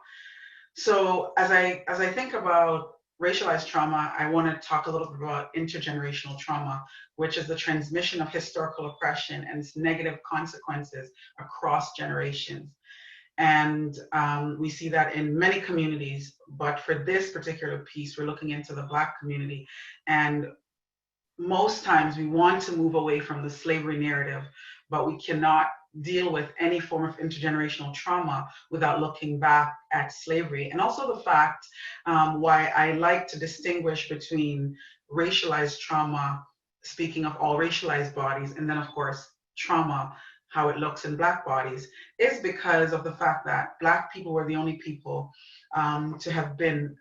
So as I think about racialized trauma, I want to talk a little bit about intergenerational trauma, which is the transmission of historical oppression and its negative consequences across generations. And we see that in many communities, but for this particular piece, we're looking into the Black community. And most times we want to move away from the slavery narrative, but we cannot deal with any form of intergenerational trauma without looking back at slavery. And also the fact why I like to distinguish between racialized trauma, speaking of all racialized bodies, and then of course trauma, how it looks in Black bodies, is because of the fact that Black people were the only people to have been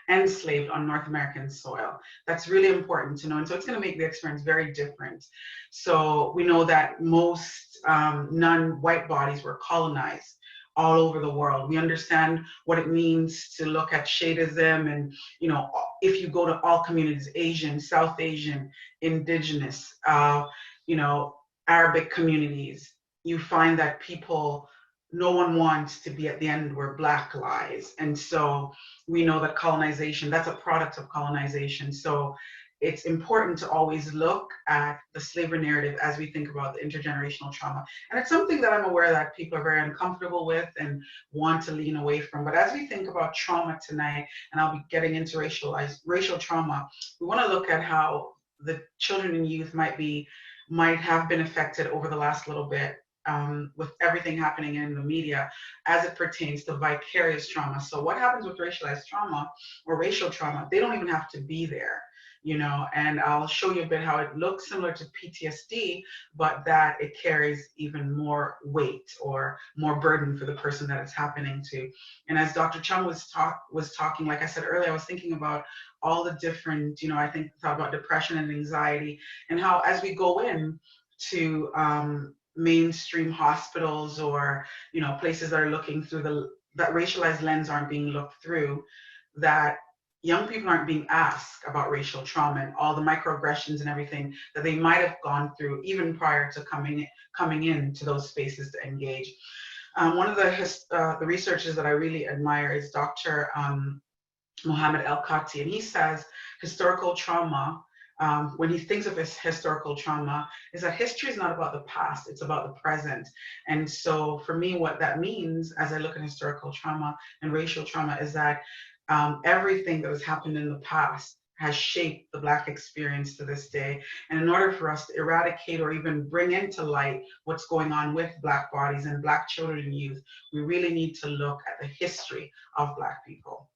enslaved on North American soil. That's really important to know. And so it's going to make the experience very different. So we know that most non-white bodies were colonized all over the world. We understand what it means to look at shadism, and if you go to all communities, Asian, South Asian, Indigenous, Arabic communities, you find that no one wants to be at the end where Black lies. And so we know that colonization, that's a product of colonization. So it's important to always look at the slavery narrative as we think about the intergenerational trauma. And it's something that I'm aware that people are very uncomfortable with and want to lean away from. But as we think about trauma tonight, and I'll be getting into racial trauma, we want to look at how the children and youth might have been affected over the last little bit, with everything happening in the media as it pertains to vicarious trauma. So what happens with racialized trauma or racial trauma? They don't even have to be there, and I'll show you a bit how it looks similar to PTSD, but that it carries even more weight or more burden for the person that it's happening to. And as Dr. Chung was talking, like I said earlier, I was thinking about all the different, I thought about depression and anxiety, and how as we go in to mainstream hospitals or places that are looking through that racialized lens aren't being looked through, that young people aren't being asked about racial trauma and all the microaggressions and everything that they might have gone through even prior to coming into those spaces to engage. One of the researchers that I really admire is Dr. Mohammed El-Kati, and he says historical trauma, when he thinks of his historical trauma, is that history is not about the past, it's about the present. And so for me, what that means as I look at historical trauma and racial trauma is that everything that has happened in the past has shaped the Black experience to this day. And in order for us to eradicate or even bring into light what's going on with Black bodies and Black children and youth, we really need to look at the history of Black people.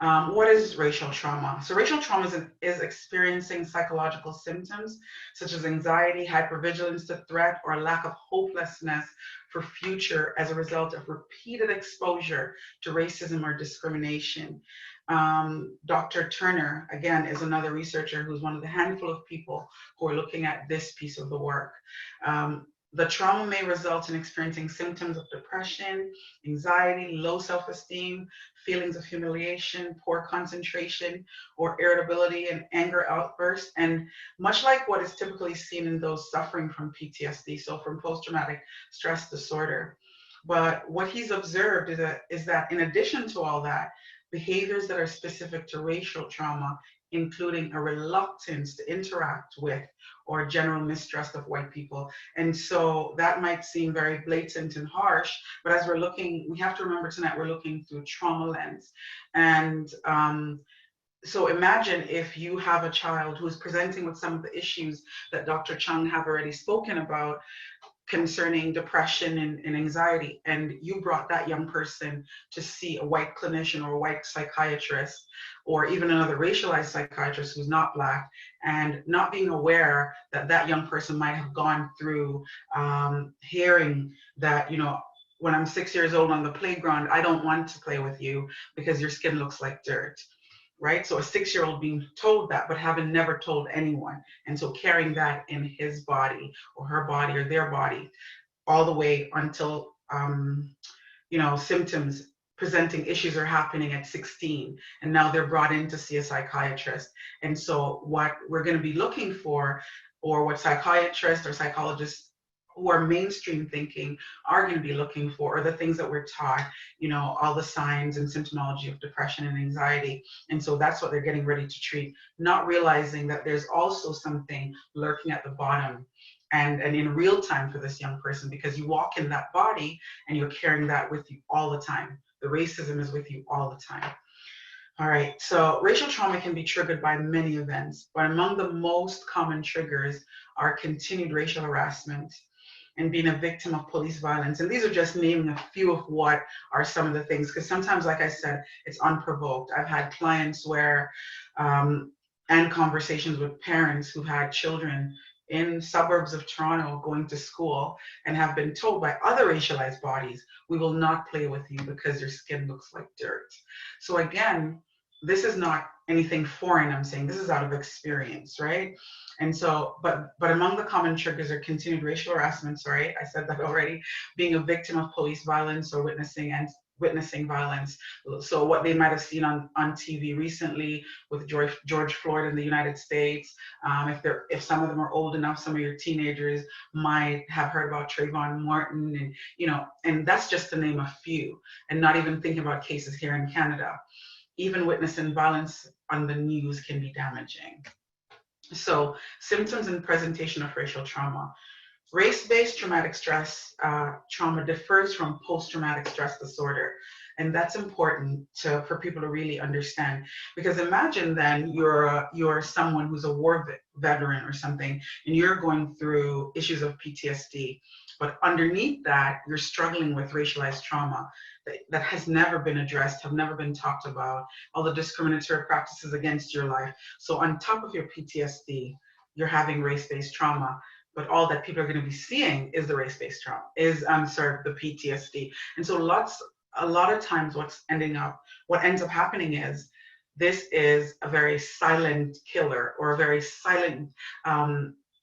What is racial trauma? So racial trauma is experiencing psychological symptoms such as anxiety, hypervigilance to threat, or a lack of hopelessness for future as a result of repeated exposure to racism or discrimination. Dr. Turner, again, is another researcher who's one of the handful of people who are looking at this piece of the work. The trauma may result in experiencing symptoms of depression, anxiety, low self-esteem, feelings of humiliation, poor concentration, or irritability and anger outbursts, and much like what is typically seen in those suffering from PTSD, so from post-traumatic stress disorder. But what he's observed is that in addition to all that, behaviors that are specific to racial trauma, including a reluctance to interact with or general mistrust of white people. And so that might seem very blatant and harsh, but as we're looking, we have to remember tonight, we're looking through trauma lens. And so imagine if you have a child who's presenting with some of the issues that Dr. Chung have already spoken about. concerning depression and anxiety, and you brought that young person to see a white clinician or a white psychiatrist, or even another racialized psychiatrist who's not Black, and not being aware that that young person might have gone through hearing that, you know, when I'm 6 years old on the playground, I don't want to play with you because your skin looks like dirt, right? So a 6-year-old being told that, but having never told anyone. And so carrying that in his body or her body or their body all the way until, you know, symptoms, presenting issues are happening at 16, and now they're brought in to see a psychiatrist. And so what we're going to be looking for, or what psychiatrists or psychologists who are mainstream thinking are going to be looking for, are the things that we're taught, you know, all the signs and symptomology of depression and anxiety. And so that's what they're getting ready to treat, not realizing that there's also something lurking at the bottom and in real time for this young person, because you walk in that body and you're carrying that with you all the time. The racism is with you all the time. All right, so racial trauma can be triggered by many events, but among the most common triggers are continued racial harassment and being a victim of police violence. And these are just naming a few of what are some of the things, because sometimes, like I said, it's unprovoked. I've had clients where, and conversations with parents who had children in suburbs of Toronto going to school and have been told by other racialized bodies, we will not play with you because your skin looks like dirt. So again, this is not anything foreign, I'm saying this is out of experience, right? And so, but among the common triggers are continued racial harassment, sorry, I said that already, being a victim of police violence or witnessing violence. So what they might have seen on TV recently with George Floyd in the United States, if some of them are old enough, some of your teenagers might have heard about Trayvon Martin, and you know, and that's just to name a few, and not even thinking about cases here in Canada. Even witnessing violence on the news can be damaging. So symptoms and presentation of racial trauma. Race-based traumatic stress trauma differs from post-traumatic stress disorder. And that's important for people to really understand, because imagine then you're someone who's a war veteran or something, and you're going through issues of PTSD, but underneath that, you're struggling with racialized trauma that has never been addressed, have never been talked about, all the discriminatory practices against your life. So on top of your PTSD, you're having race-based trauma, but all that people are going to be seeing is the race-based trauma, the PTSD. And so a lot of times what ends up happening is, this is a very silent killer, or a very silent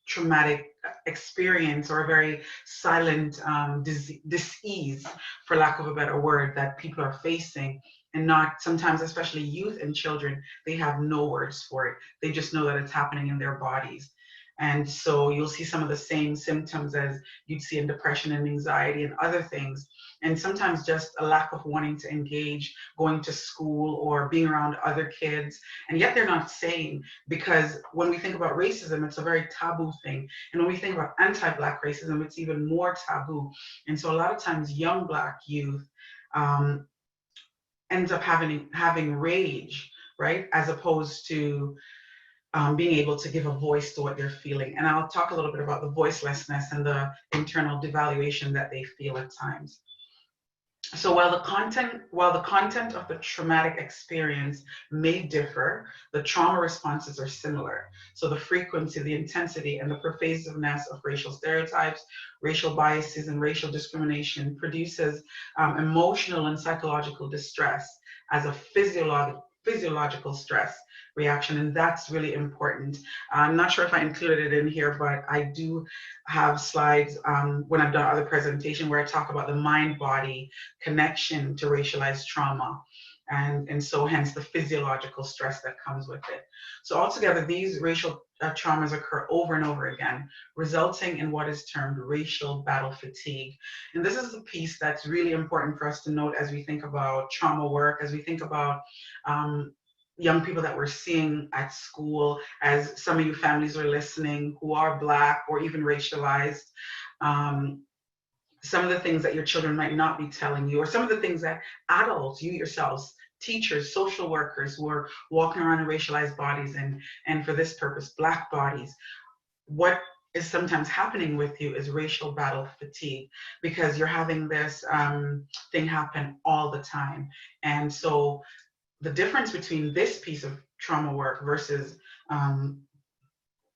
traumatic experience, or a very silent disease, for lack of a better word, that people are facing. And not, sometimes, especially youth and children, they have no words for it. They just know that it's happening in their bodies. And so you'll see some of the same symptoms as you'd see in depression and anxiety and other things. And sometimes just a lack of wanting to engage, going to school or being around other kids. And yet they're not saying, because when we think about racism, it's a very taboo thing. And when we think about anti-Black racism, it's even more taboo. And so a lot of times young Black youth ends up having rage, right? As opposed to being able to give a voice to what they're feeling. And I'll talk a little bit about the voicelessness and the internal devaluation that they feel at times. So while the content of the traumatic experience may differ, the trauma responses are similar. So the frequency, the intensity, and the pervasiveness of racial stereotypes, racial biases, and racial discrimination produces emotional and psychological distress as a physiological stress reaction, and that's really important. I'm not sure if I included it in here, but I do have slides when I've done other presentation where I talk about the mind-body connection to racialized trauma, and so hence the physiological stress that comes with it. So altogether, these racial traumas occur over and over again, resulting in what is termed racial battle fatigue. And this is the piece that's really important for us to note as we think about trauma work, as we think about young people that we're seeing at school, as some of you families are listening who are Black or even racialized. Some of the things that your children might not be telling you, or some of the things that adults, you yourselves, teachers, social workers who are walking around in racialized bodies, and for this purpose, Black bodies, what is sometimes happening with you is racial battle fatigue, because you're having this thing happen all the time. And so the difference between this piece of trauma work versus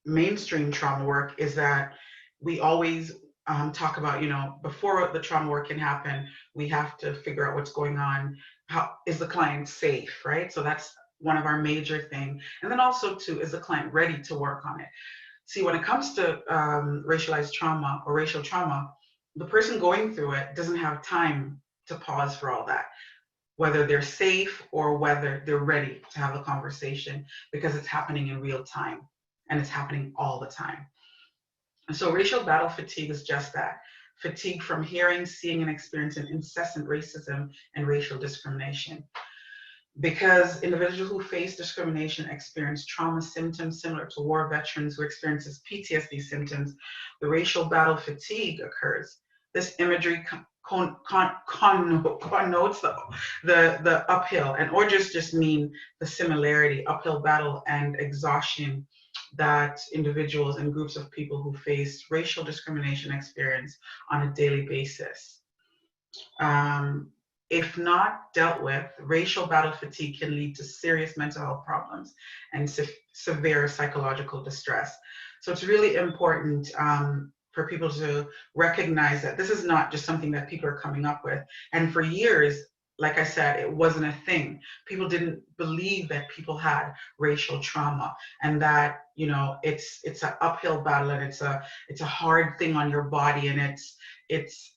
mainstream trauma work is that we always talk about, before the trauma work can happen, we have to figure out what's going on. How is the client safe, right? So that's one of our major things. And then also too, is the client ready to work on it? See, when it comes to racialized trauma or racial trauma, the person going through it doesn't have time to pause for all that, whether they're safe or whether they're ready to have a conversation, because it's happening in real time and it's happening all the time. And so racial battle fatigue is just that: fatigue from hearing, seeing, and experiencing incessant racism and racial discrimination. Because individuals who face discrimination experience trauma symptoms similar to war veterans who experiences PTSD symptoms, the racial battle fatigue occurs. This imagery connotes the uphill, and or just mean the similarity, uphill battle and exhaustion that individuals and groups of people who face racial discrimination experience on a daily basis. If not dealt with, racial battle fatigue can lead to serious mental health problems and severe psychological distress. So it's really important for people to recognize that this is not just something that people are coming up with. And for years, like I said, it wasn't a thing. People didn't believe that people had racial trauma, and that, it's an uphill battle, and it's a hard thing on your body, and it's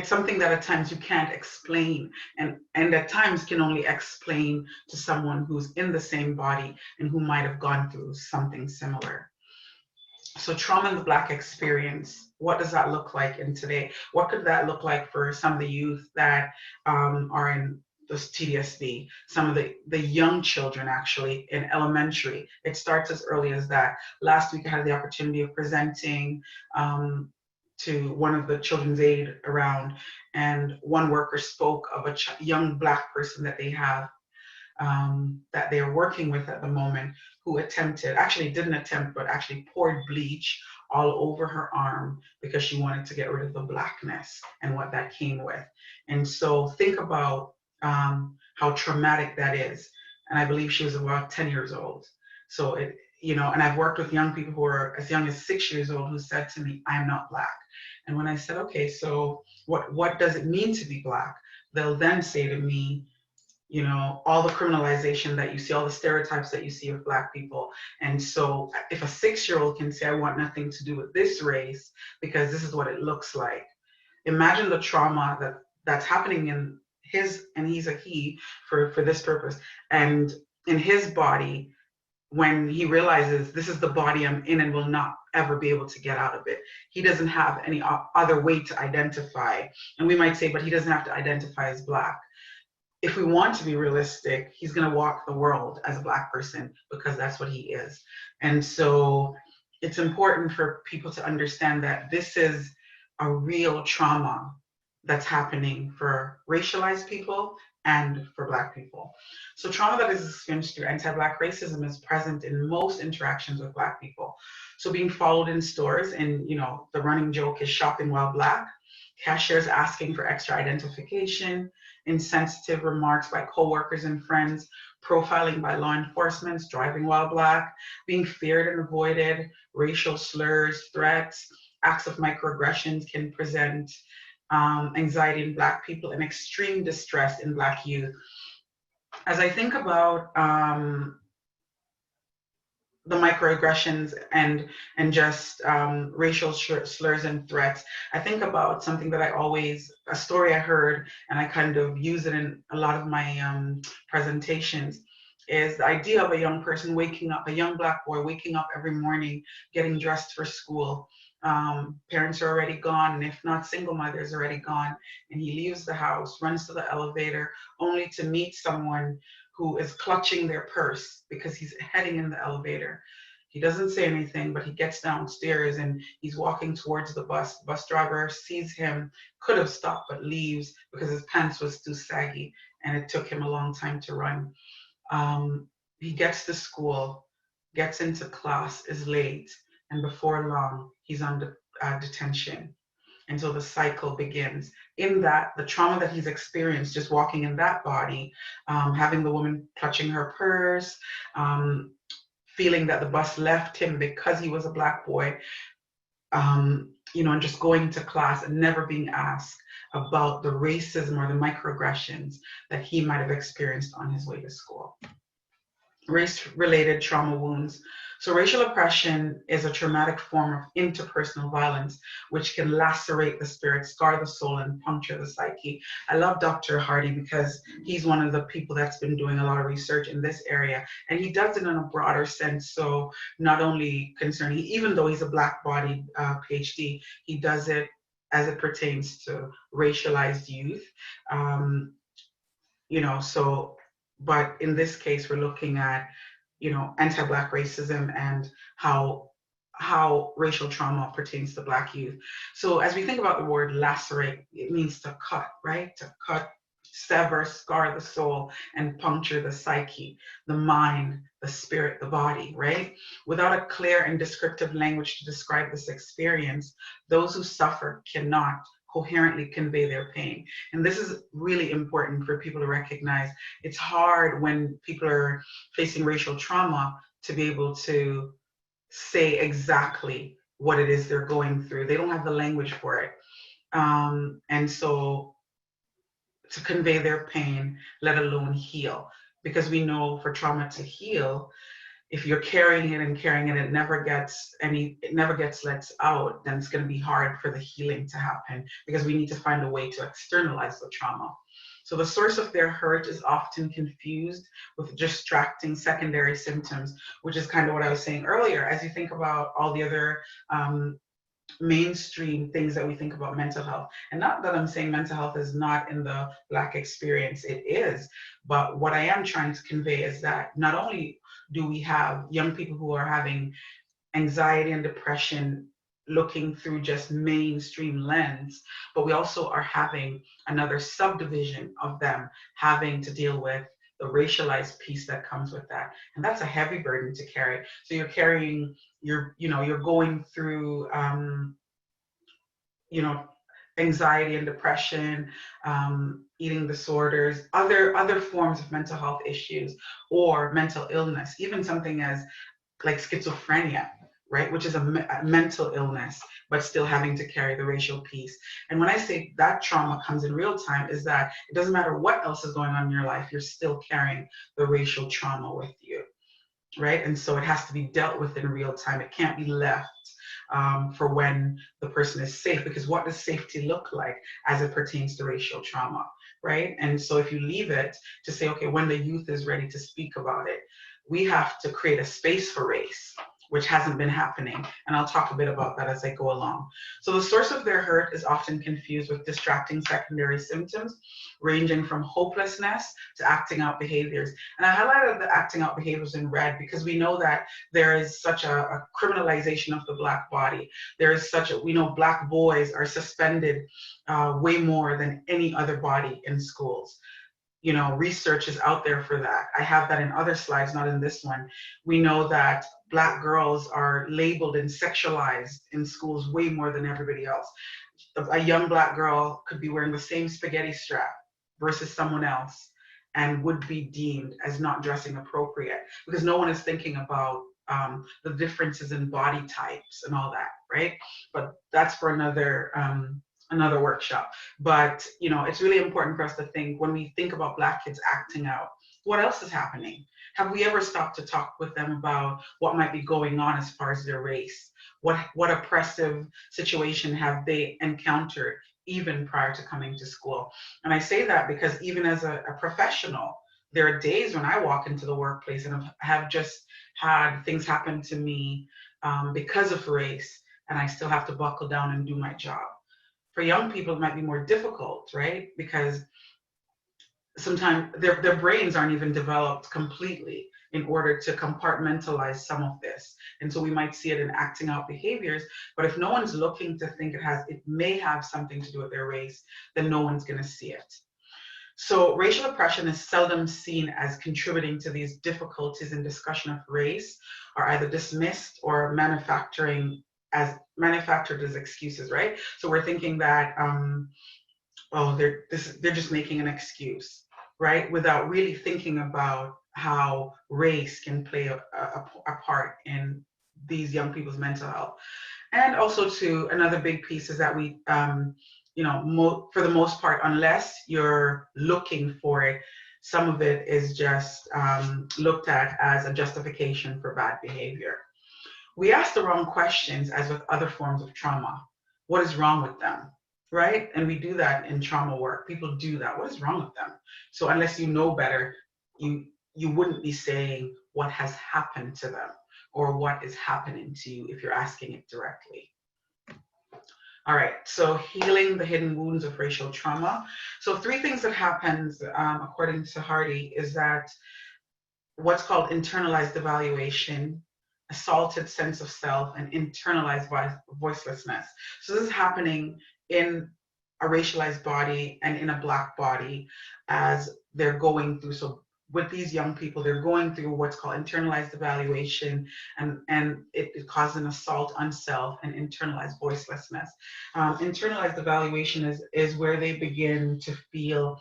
something that at times you can't explain, and at times can only explain to someone who's in the same body and who might have gone through something similar. So trauma in the Black experience, what does that look like in today? What could that look like for some of the youth that are in this TDSB, some of the young children actually in elementary? It starts as early as that. Last week I had the opportunity of presenting to one of the children's aid around, and one worker spoke of a young Black person that they have, that they are working with at the moment, who didn't attempt, but actually poured bleach all over her arm because she wanted to get rid of the Blackness and what that came with. And so think about how traumatic that is. And I believe she was about 10 years old. So and I've worked with young people who are as young as 6 years old who said to me, "I'm not Black." And when I said, okay, so what does it mean to be Black? They'll then say to me, all the criminalization that you see, all the stereotypes that you see of Black people. And so if a 6-year-old can say, "I want nothing to do with this race because this is what it looks like," imagine the trauma that's happening in his, and he's a he for this purpose, and in his body, when he realizes this is the body I'm in and will not ever be able to get out of it. He doesn't have any other way to identify. And we might say, but he doesn't have to identify as Black. If we want to be realistic, he's going to walk the world as a Black person because that's what he is. And so it's important for people to understand that this is a real trauma that's happening for racialized people and for Black people. So trauma that is experienced through anti-Black racism is present in most interactions with Black people. So being followed in stores, and the running joke is shopping while Black, cashiers asking for extra identification, insensitive remarks by coworkers and friends, profiling by law enforcement, driving while Black, being feared and avoided, racial slurs, threats, acts of microaggressions can present anxiety in Black people and extreme distress in Black youth. As I think about the microaggressions and just racial slurs and threats, I think about something that a story I heard, and I kind of use it in a lot of my presentations, is the idea of a young person waking up, a young Black boy waking up every morning, getting dressed for school. Parents are already gone, and if not, single mothers are already gone, and he leaves the house, runs to the elevator, only to meet someone who is clutching their purse because he's heading in the elevator. He doesn't say anything, but he gets downstairs and he's walking towards the bus. The bus driver sees him, could have stopped, but leaves because his pants was too saggy and it took him a long time to run. He gets to school, gets into class, is late, and before long, he's on detention. And so the cycle begins. In that, the trauma that he's experienced just walking in that body, having the woman clutching her purse, feeling that the bus left him because he was a Black boy, and just going to class and never being asked about the racism or the microaggressions that he might have experienced on his way to school. Race-related trauma wounds. So racial oppression is a traumatic form of interpersonal violence, which can lacerate the spirit, scar the soul, and puncture the psyche. I love Dr. Hardy because he's one of the people that's been doing a lot of research in this area, and he does it in a broader sense. So not only concerning, even though he's a Black-bodied PhD, he does it as it pertains to racialized youth. But in this case, we're looking at, anti-Black racism and how racial trauma pertains to Black youth. So as we think about the word lacerate, it means to cut, right? To cut, sever, scar the soul, and puncture the psyche, the mind, the spirit, the body, right? Without a clear and descriptive language to describe this experience, those who suffer cannot coherently convey their pain. And this is really important for people to recognize. It's hard when people are facing racial trauma to be able to say exactly what it is they're going through. They don't have the language for it. And so to convey their pain, let alone heal. Because we know for trauma to heal, if you're carrying it, it never gets let out, then it's going to be hard for the healing to happen, because we need to find a way to externalize the trauma. So the source of their hurt is often confused with distracting secondary symptoms, which is kind of what I was saying earlier. As you think about all the other mainstream things that we think about mental health, and not that I'm saying mental health is not in the Black experience, it is, but what I am trying to convey is that not only do we have young people who are having anxiety and depression looking through just mainstream lens, but we also are having another subdivision of them having to deal with the racialized piece that comes with that. And that's a heavy burden to carry. So you're carrying, you're going through, anxiety and depression, eating disorders, other forms of mental health issues, or mental illness, even something as like schizophrenia, right? Which is a mental illness, but still having to carry the racial piece. And when I say that trauma comes in real time, is that it doesn't matter what else is going on in your life, you're still carrying the racial trauma with you, right? And so it has to be dealt with in real time. It can't be left for when the person is safe, because what does safety look like as it pertains to racial trauma, right? And so if you leave it to say, okay, when the youth is ready to speak about it, we have to create a space for race, which hasn't been happening. And I'll talk a bit about that as I go along. So the source of their hurt is often confused with distracting secondary symptoms, ranging from hopelessness to acting out behaviors. And I highlighted the acting out behaviors in red because we know that there is such a criminalization of the Black body. There is we know Black boys are suspended way more than any other body in schools. Research is out there for that. I have that in other slides, not in this one. We know that Black girls are labeled and sexualized in schools way more than everybody else. A young Black girl could be wearing the same spaghetti strap versus someone else and would be deemed as not dressing appropriate, because no one is thinking about the differences in body types and all that, right? But that's for another workshop. But it's really important for us to think, when we think about Black kids acting out, what else is happening? Have we ever stopped to talk with them about what might be going on as far as their race? What oppressive situation have they encountered even prior to coming to school? And I say that because even as a professional, there are days when I walk into the workplace and have just had things happen to me because of race, and I still have to buckle down and do my job. For young people, it might be more difficult, right? Because sometimes their brains aren't even developed completely in order to compartmentalize some of this. And so we might see it in acting out behaviors, but if no one's looking to think it may have something to do with their race, then no one's gonna see it. So racial oppression is seldom seen as contributing to these difficulties in discussion of race, are either dismissed or manufactured as excuses, right? So we're thinking that, oh, they're just making an excuse, right? Without really thinking about how race can play a part in these young people's mental health. And also, too, another big piece is that we, for the most part, unless you're looking for it, some of it is just looked at as a justification for bad behavior. We ask the wrong questions, as with other forms of trauma. What is wrong with them, right? And we do that in trauma work. People do that. What is wrong with them? So unless you know better, you wouldn't be saying what has happened to them or what is happening to you if you're asking it directly. All right, so healing the hidden wounds of racial trauma. So 3 things that happens, according to Hardy, is that what's called internalized evaluation, assaulted sense of self, and internalized voicelessness. So this is happening in a racialized body and in a Black body as they're going through. So with these young people, they're going through what's called internalized evaluation, and it causes an assault on self and internalized voicelessness. Internalized evaluation is where they begin to feel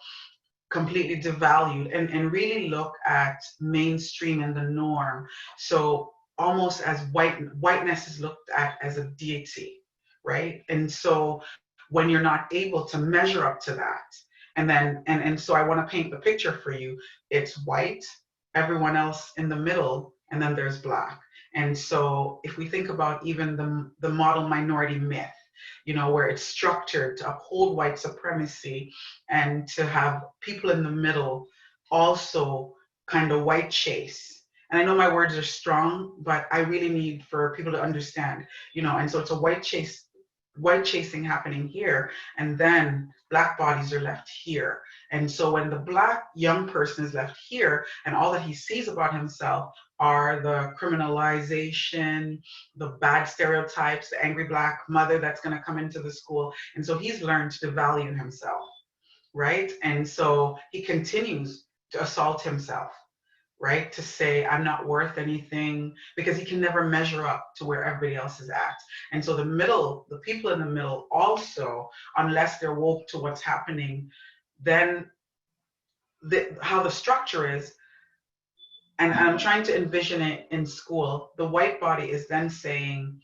completely devalued and really look at mainstream and the norm. So almost as whiteness is looked at as a deity, right? And so when you're not able to measure up to that, and so I want to paint the picture for you. It's white, everyone else in the middle, and then there's Black. And so if we think about even the model minority myth, where it's structured to uphold white supremacy and to have people in the middle also kind of white chase. And I know my words are strong, but I really need for people to understand, and so it's a white chasing happening here, and then Black bodies are left here. And so when the Black young person is left here and all that he sees about himself are the criminalization, the bad stereotypes, the angry Black mother that's going to come into the school. And so he's learned to devalue himself, right? And so he continues to assault himself, right? To say, I'm not worth anything, because he can never measure up to where everybody else is at. And so the people in the middle also, unless they're woke to what's happening, then how the structure is, and I'm trying to envision it in school, the white body is then saying,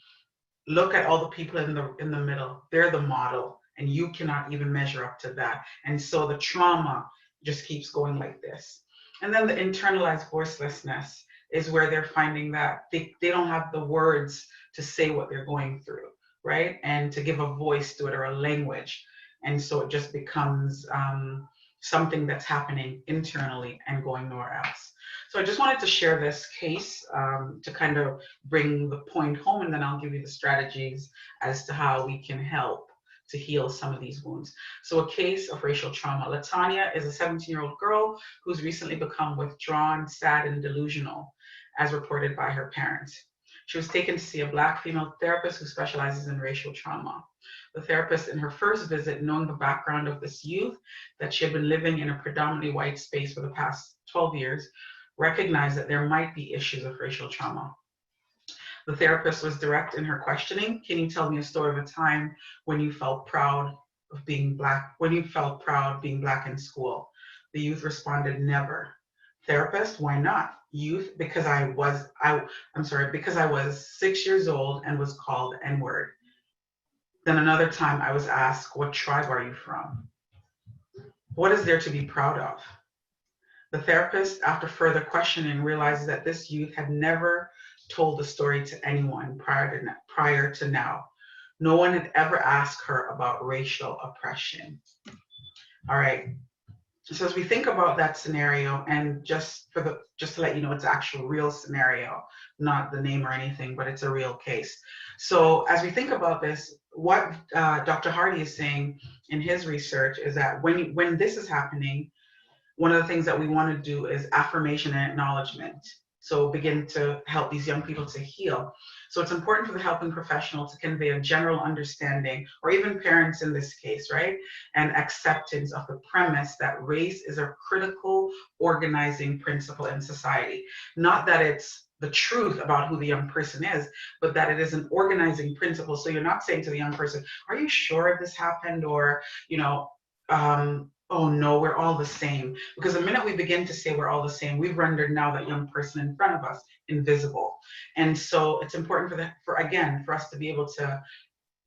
look at all the people in the middle, they're the model, and you cannot even measure up to that. And so the trauma just keeps going like this. And then the internalized voicelessness is where they're finding that they don't have the words to say what they're going through, right? And to give a voice to it or a language. And so it just becomes something that's happening internally and going nowhere else. So I just wanted to share this case to kind of bring the point home, and then I'll give you the strategies as to how we can help to heal some of these wounds. So a case of racial trauma. Latanya is a 17-year-old girl who's recently become withdrawn, sad, and delusional, as reported by her parents. She was taken to see a Black female therapist who specializes in racial trauma. The therapist, in her first visit, knowing the background of this youth, that she had been living in a predominantly white space for the past 12 years, recognized that there might be issues of racial trauma. The therapist was direct in her questioning. Can you tell me a story of a time when you felt proud of being Black, when you felt proud being Black in school? The youth responded, never. Therapist, why not? Youth, because I was 6 years old and was called N-word. Then another time I was asked, what tribe are you from? What is there to be proud of? The therapist, after further questioning, realized that this youth had never told the story to anyone prior to now. No one had ever asked her about racial oppression. All right. So as we think about that scenario, and just to let you know, it's an actual real scenario, not the name or anything, but it's a real case. So as we think about this, what Dr. Hardy is saying in his research is that when this is happening, one of the things that we want to do is affirmation and acknowledgement. So begin to help these young people to heal. So it's important for the helping professional to convey a general understanding, or even parents in this case, right? And acceptance of the premise that race is a critical organizing principle in society. Not that it's the truth about who the young person is, but that it is an organizing principle. So you're not saying to the young person, are you sure this happened? Or, oh no, we're all the same. Because the minute we begin to say we're all the same, we've rendered now that young person in front of us invisible. And so it's important for us to be able to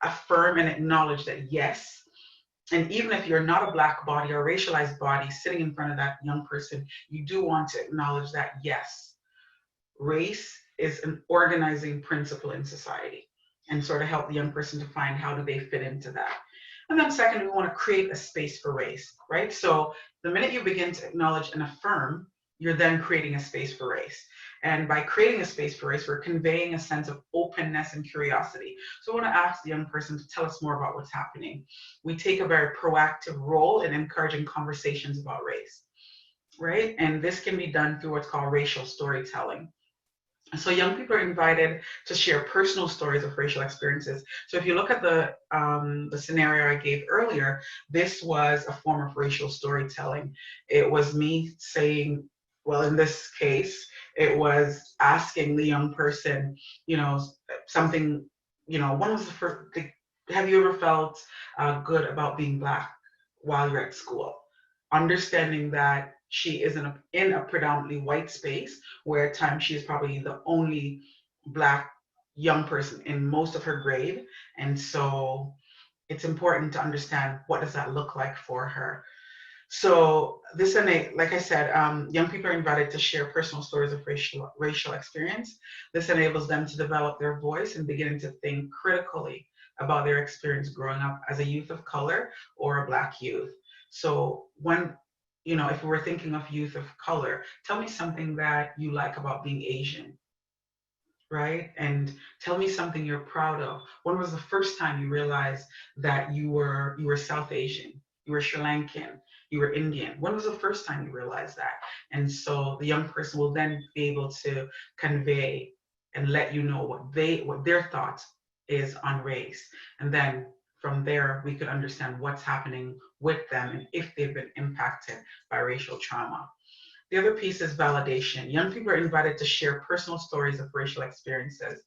affirm and acknowledge that yes, and even if you're not a Black body or racialized body sitting in front of that young person, you do want to acknowledge that yes, race is an organizing principle in society, and sort of help the young person to find how do they fit into that. And then second, we want to create a space for race, right? So the minute you begin to acknowledge and affirm, you're then creating a space for race. And by creating a space for race, we're conveying a sense of openness and curiosity. So I want to ask the young person to tell us more about what's happening. We take a very proactive role in encouraging conversations about race, right? And this can be done through what's called racial storytelling. So young people are invited to share personal stories of racial experiences. So if you look at the scenario I gave earlier, this was a form of racial storytelling. It was me saying, well, in this case, it was asking the young person, something, when was the first, have you ever felt good about being Black while you're at school? Understanding that she is in a predominantly white space, where at times she is probably the only Black young person in most of her grade. And so it's important to understand, what does that look like for her? So this, like I said, young people are invited to share personal stories of racial experience. This enables them to develop their voice and begin to think critically about their experience growing up as a youth of color or a Black youth. So when, if we were thinking of youth of color, tell me something that you like about being Asian, right? And tell me something you're proud of. When was the first time you realized that you were South Asian, you were Sri Lankan, you were Indian? When was the first time you realized that? And so the young person will then be able to convey and let you know what their thoughts is on race. And then from there, we could understand what's happening with them and if they've been impacted by racial trauma. The other piece is validation. Young people are invited to share personal stories of racial experiences.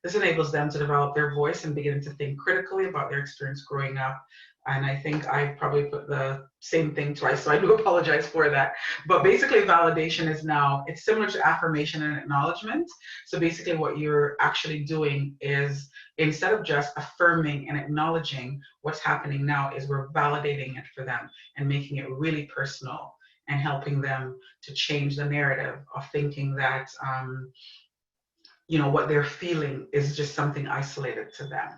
This enables them to develop their voice and begin to think critically about their experience growing up. And I think I probably put the same thing twice, so I do apologize for that. But basically, validation is now, it's similar to affirmation and acknowledgement. So basically what you're actually doing is, instead of just affirming and acknowledging what's happening now, is we're validating it for them and making it really personal and helping them to change the narrative of thinking that, what they're feeling is just something isolated to them.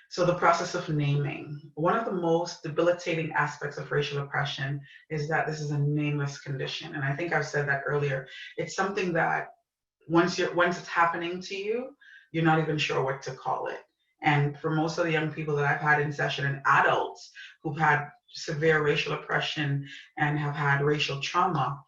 So the process of naming. One of the most debilitating aspects of racial oppression is that this is a nameless condition. And I think I've said that earlier. It's something that once it's happening to you, you're not even sure what to call it. And for most of the young people that I've had in session, and adults who've had severe racial oppression and have had racial trauma,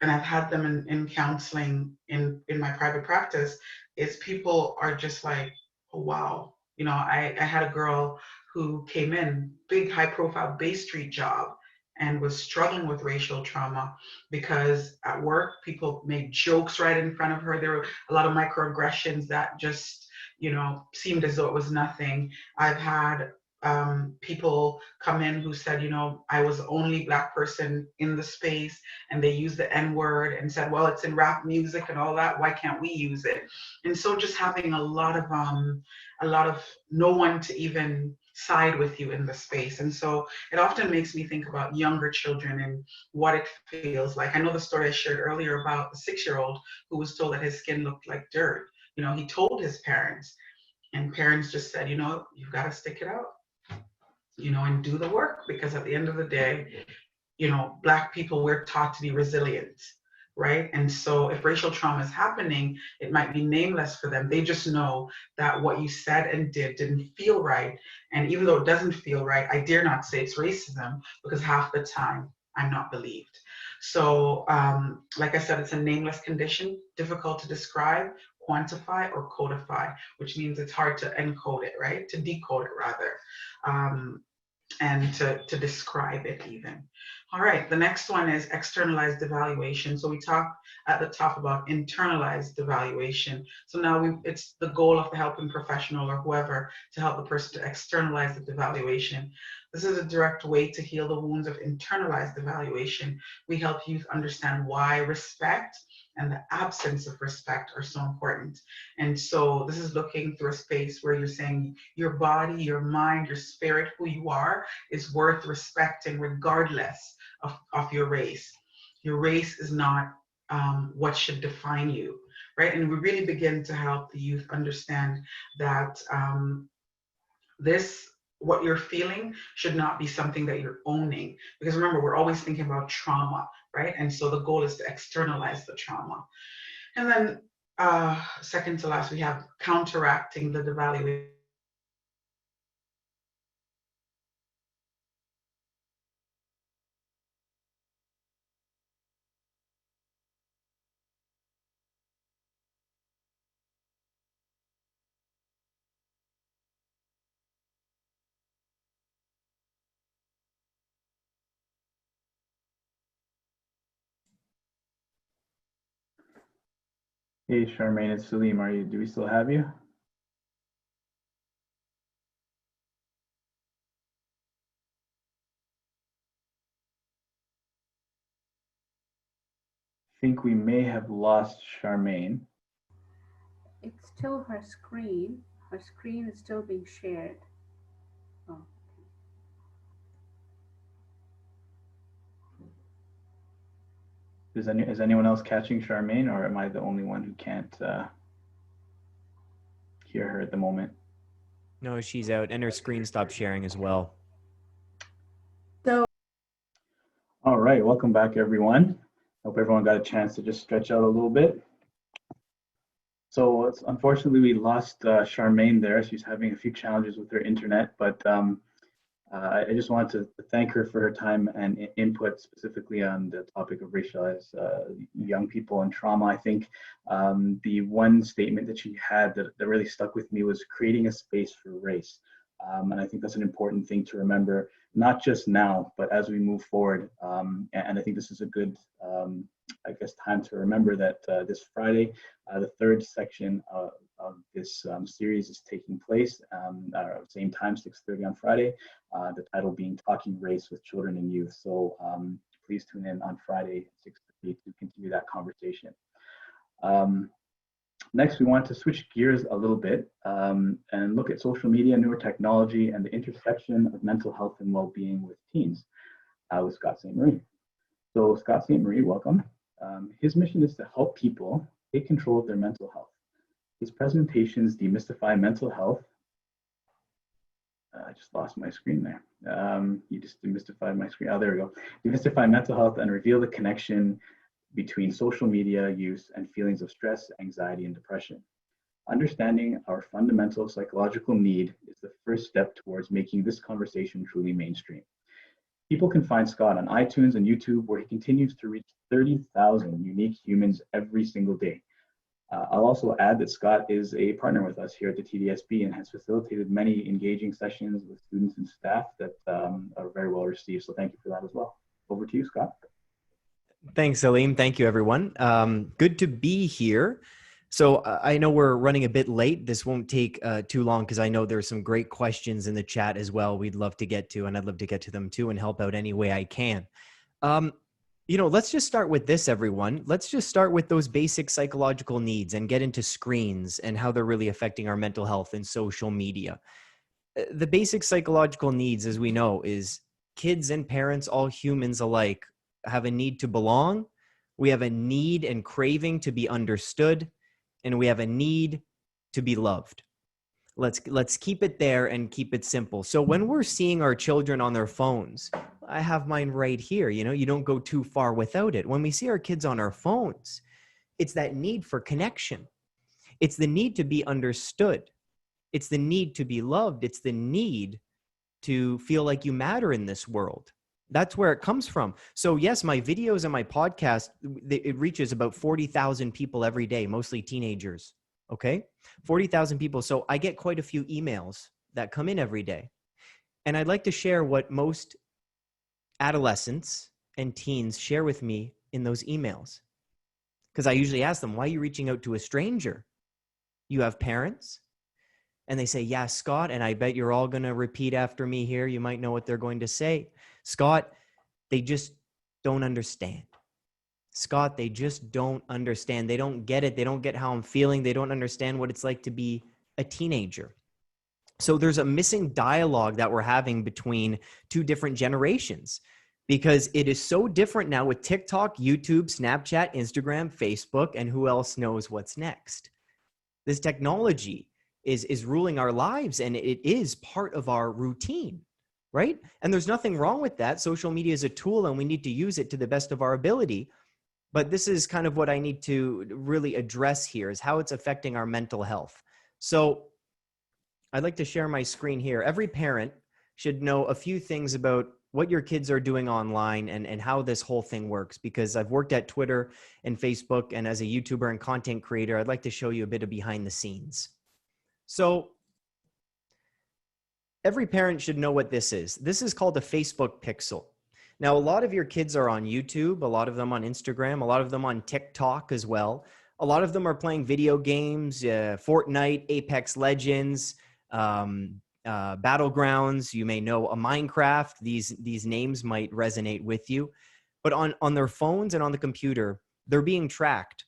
and I've had them in counseling in my private practice, is people are just like, oh, wow. I had a girl who came in, big high profile Bay Street job, and was struggling with racial trauma because at work, people made jokes right in front of her. There were a lot of microaggressions that just, seemed as though it was nothing. I've had people come in who said, I was the only Black person in the space, and they used the N-word and said, well, it's in rap music and all that, why can't we use it? And so just having a lot of no one to even side with you in the space. And so it often makes me think about younger children and what it feels like. I know the story I shared earlier about the 6-year-old who was told that his skin looked like dirt. He told his parents, and parents just said, you've got to stick it out, and do the work, because at the end of the day, Black people, we're taught to be resilient, right? And so if racial trauma is happening, it might be nameless for them. They just know that what you said and did didn't feel right. And even though it doesn't feel right, I dare not say it's racism, because half the time I'm not believed. So, like I said, it's a nameless condition, difficult to describe, quantify, or codify, which means it's hard to encode it, right? To decode it, rather. And to describe it even. All right, the next one is externalized evaluation. So we talked at the top about internalized evaluation. So now it's the goal of the helping professional or whoever to help the person to externalize the evaluation. This is a direct way to heal the wounds of internalized evaluation. We help youth understand why respect and the absence of respect are so important. And so this is looking through a space where you're saying your body, your mind, your spirit, who you are, is worth respecting regardless of your race. Your race is not what should define you, right? And we really begin to help the youth understand that what you're feeling should not be something that you're owning. Because remember, we're always thinking about trauma, right? And so the goal is to externalize the trauma. And then second to last, we have counteracting the devaluation. Hey, Charmaine, it's Salim. Do we still have you? I think we may have lost Charmaine. It's still her screen. Her screen is still being shared. Oh. Is anyone else catching Charmaine, or am I the only one who can't hear her at the moment? No, she's out, and her screen stopped sharing as well. So, all right, welcome back, everyone. Hope everyone got a chance to just stretch out a little bit. So unfortunately, we lost Charmaine there. She's having a few challenges with her internet, but I just wanted to thank her for her time and input specifically on the topic of racialized young people and trauma. I think the one statement that she had that really stuck with me was creating a space for race. And I think that's an important thing to remember, not just now, but as we move forward. And I think this is a good, I guess, time to remember that this Friday, the third section of this series is taking place at the same time, 6:30 on Friday, the title being Talking Race with Children and Youth. So please tune in on Friday, 6:30 to continue that conversation. Next, we want to switch gears a little bit and look at social media, newer technology, and the intersection of mental health and well-being with teens with Scott St. Marie. So Scott St. Marie, welcome. His mission is to help people take control of their mental health. His presentations demystify mental health. I just lost my screen there. You just demystified my screen. Oh, there we go. Demystify mental health and reveal the connection between social media use and feelings of stress, anxiety, and depression. Understanding our fundamental psychological need is the first step towards making this conversation truly mainstream. People can find Scott on iTunes and YouTube, where he continues to reach 30,000 unique humans every single day. I'll also add that Scott is a partner with us here at the TDSB and has facilitated many engaging sessions with students and staff that are very well received. So thank you for that as well. Over to you, Scott. Thanks, Salim. Thank you, everyone. Good to be here. So I know we're running a bit late. This won't take too long because I know there's some great questions in the chat as well we'd love to get to, and I'd love to get to them too and help out any way I can. Let's just start with this, everyone. Let's just start with those basic psychological needs and get into screens and how they're really affecting our mental health and social media. The basic psychological needs, as we know, is kids and parents, all humans alike, have a need to belong. We have a need and craving to be understood, and we have a need to be loved. Let's keep it there and keep it simple. So when we're seeing our children on their phones, I have mine right here, you don't go too far without it. When we see our kids on our phones, it's that need for connection. It's the need to be understood. It's the need to be loved. It's the need to feel like you matter in this world. That's where it comes from. So yes, my videos and my podcast, it reaches about 40,000 people every day, mostly teenagers. Okay. 40,000 people. So I get quite a few emails that come in every day. And I'd like to share what most adolescents and teens share with me in those emails. Because I usually ask them, why are you reaching out to a stranger? You have parents? And they say, yeah, Scott, and I bet you're all going to repeat after me here. You might know what they're going to say. Scott, they just don't understand. Scott, they just don't understand. They don't get it. They don't get how I'm feeling. They don't understand what it's like to be a teenager. So there's a missing dialogue that we're having between two different generations, because it is so different now with TikTok, YouTube, Snapchat, Instagram, Facebook, and who else knows what's next. This technology is ruling our lives, and it is part of our routine, right? And there's nothing wrong with that. Social media is a tool, and we need to use it to the best of our ability. But this is kind of what I need to really address here, is how it's affecting our mental health. So I'd like to share my screen here. Every parent should know a few things about what your kids are doing online and how this whole thing works, because I've worked at Twitter and Facebook, and as a YouTuber and content creator, I'd like to show you a bit of behind the scenes. So every parent should know what this is. This is called a Facebook pixel. Now, a lot of your kids are on YouTube, a lot of them on Instagram, a lot of them on TikTok as well. A lot of them are playing video games, Fortnite, Apex Legends, Battlegrounds. You may know a Minecraft. These names might resonate with you. But on their phones and on the computer, they're being tracked.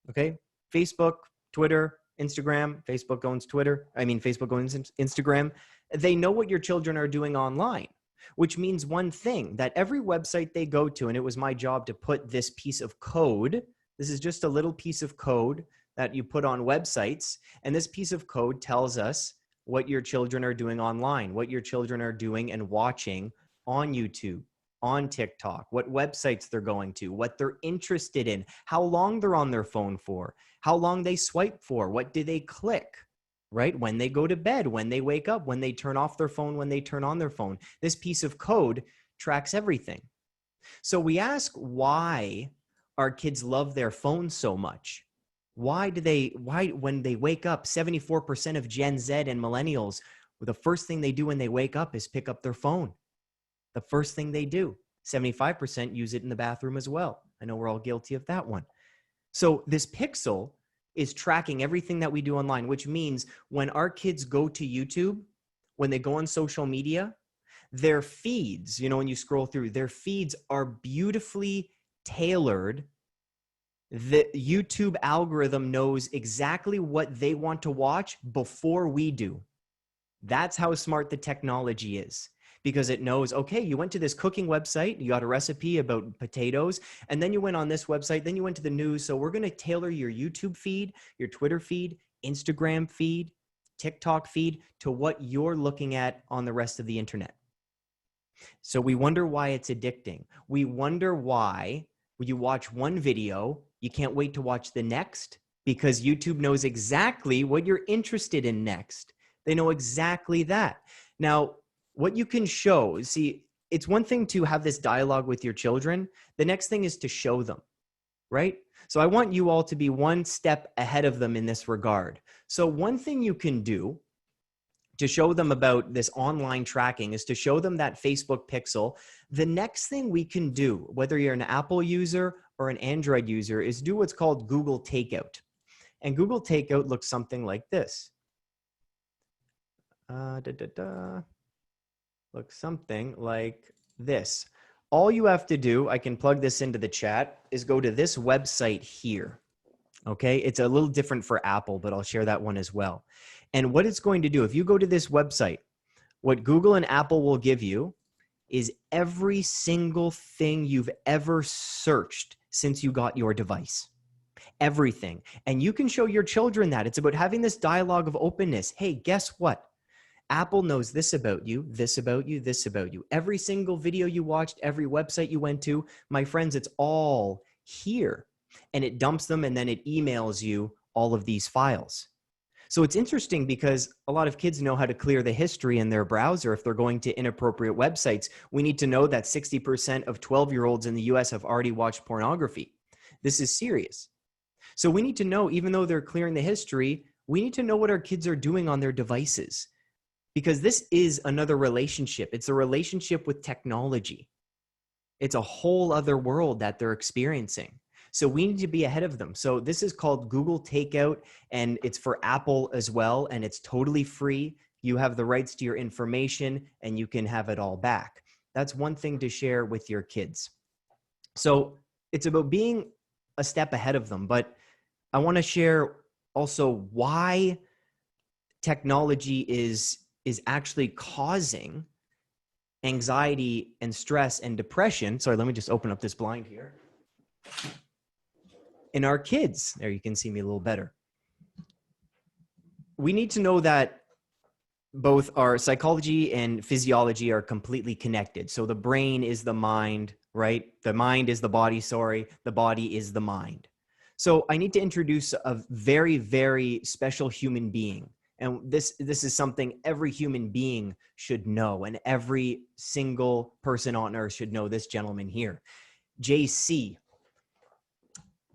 Okay? Facebook, Twitter, Instagram. Facebook owns Twitter. Facebook owns Instagram. They know what your children are doing online, which means one thing, that every website they go to, and it was my job to put this piece of code, this is just a little piece of code that you put on websites, and this piece of code tells us what your children are doing online, what your children are doing and watching on YouTube, on TikTok, what websites they're going to, what they're interested in, how long they're on their phone for, how long they swipe for, what do they click, right? When they go to bed, when they wake up, when they turn off their phone, when they turn on their phone. This piece of code tracks everything. So we ask why our kids love their phones so much. Why when they wake up, 74% of Gen Z and millennials, the first thing they do when they wake up is pick up their phone. The first thing they do. 75% use it in the bathroom as well. I know we're all guilty of that one. So this pixel is tracking everything that we do online, which means when our kids go to YouTube, when they go on social media, their feeds, when you scroll through, their feeds are beautifully tailored. The YouTube algorithm knows exactly what they want to watch before we do. That's how smart the technology is, because it knows, okay, you went to this cooking website, you got a recipe about potatoes, and then you went on this website, then you went to the news. So we're going to tailor your YouTube feed, your Twitter feed, Instagram feed, TikTok feed to what you're looking at on the rest of the internet. So we wonder why it's addicting. We wonder why when you watch one video, you can't wait to watch the next, because YouTube knows exactly what you're interested in next. They know exactly that. Now, what you can show, see, it's one thing to have this dialogue with your children. The next thing is to show them, right? So I want you all to be one step ahead of them in this regard. So one thing you can do to show them about this online tracking is to show them that Facebook pixel. The next thing we can do, whether you're an Apple user or an Android user, is do what's called Google Takeout. And Google Takeout looks something like this. Looks something like this. All you have to do, I can plug this into the chat, is go to this website here. Okay, it's a little different for Apple, but I'll share that one as well. And what it's going to do, if you go to this website, what Google and Apple will give you is every single thing you've ever searched since you got your device. Everything. And you can show your children that. It's about having this dialogue of openness. Hey, guess what? Apple knows this about you, this about you, this about you. Every single video you watched, every website you went to, my friends, it's all here. And it dumps them, and then it emails you all of these files. So it's interesting because a lot of kids know how to clear the history in their browser if they're going to inappropriate websites. We need to know that 60% of 12-year-olds in the US have already watched pornography. This is serious. So we need to know, even though they're clearing the history, we need to know what our kids are doing on their devices, because this is another relationship. It's a relationship with technology. It's a whole other world that they're experiencing. So we need to be ahead of them. So this is called Google Takeout, and it's for Apple as well, and it's totally free. You have the rights to your information, and you can have it all back. That's one thing to share with your kids. So it's about being a step ahead of them, but I want to share also why technology is actually causing anxiety and stress and depression. Sorry, let me just open up this blind here. In our kids, there you can see me a little better. We need to know that both our psychology and physiology are completely connected. So the brain is the mind, right? The mind is the body, sorry. The body is the mind. So I need to introduce a very, very special human being. And this is something every human being should know, and every single person on earth should know this gentleman here. JC,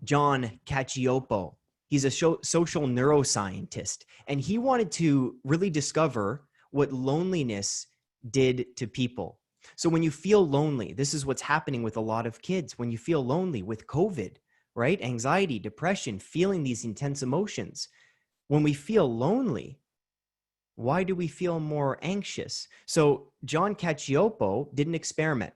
John Cacioppo. He's a social neuroscientist, and he wanted to really discover what loneliness did to people. So when you feel lonely, this is what's happening with a lot of kids. When you feel lonely with COVID, right? Anxiety, depression, feeling these intense emotions. When we feel lonely, why do we feel more anxious? So John Cacioppo did an experiment,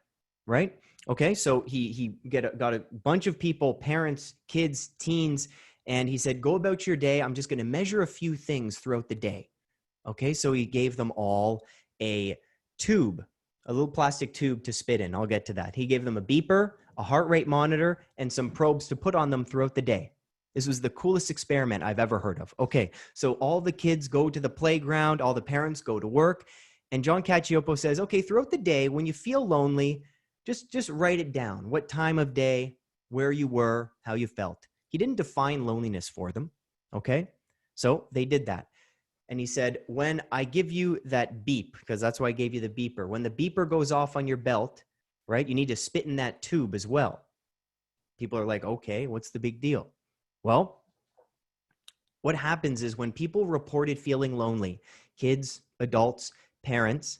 right? Okay, so he got a bunch of people, parents, kids, teens, and he said, go about your day. I'm just going to measure a few things throughout the day. Okay, so he gave them all a tube, a little plastic tube to spit in. I'll get to that. He gave them a beeper, a heart rate monitor, and some probes to put on them throughout the day. This was the coolest experiment I've ever heard of. Okay, so all the kids go to the playground, all the parents go to work, and John Cacioppo says, okay, throughout the day, when you feel lonely, just write it down. What time of day, where you were, how you felt. He didn't define loneliness for them, okay? So they did that. And he said, when I give you that beep, because that's why I gave you the beeper, when the beeper goes off on your belt, right, you need to spit in that tube as well. People are like, okay, what's the big deal? Well, what happens is when people reported feeling lonely, kids, adults, parents,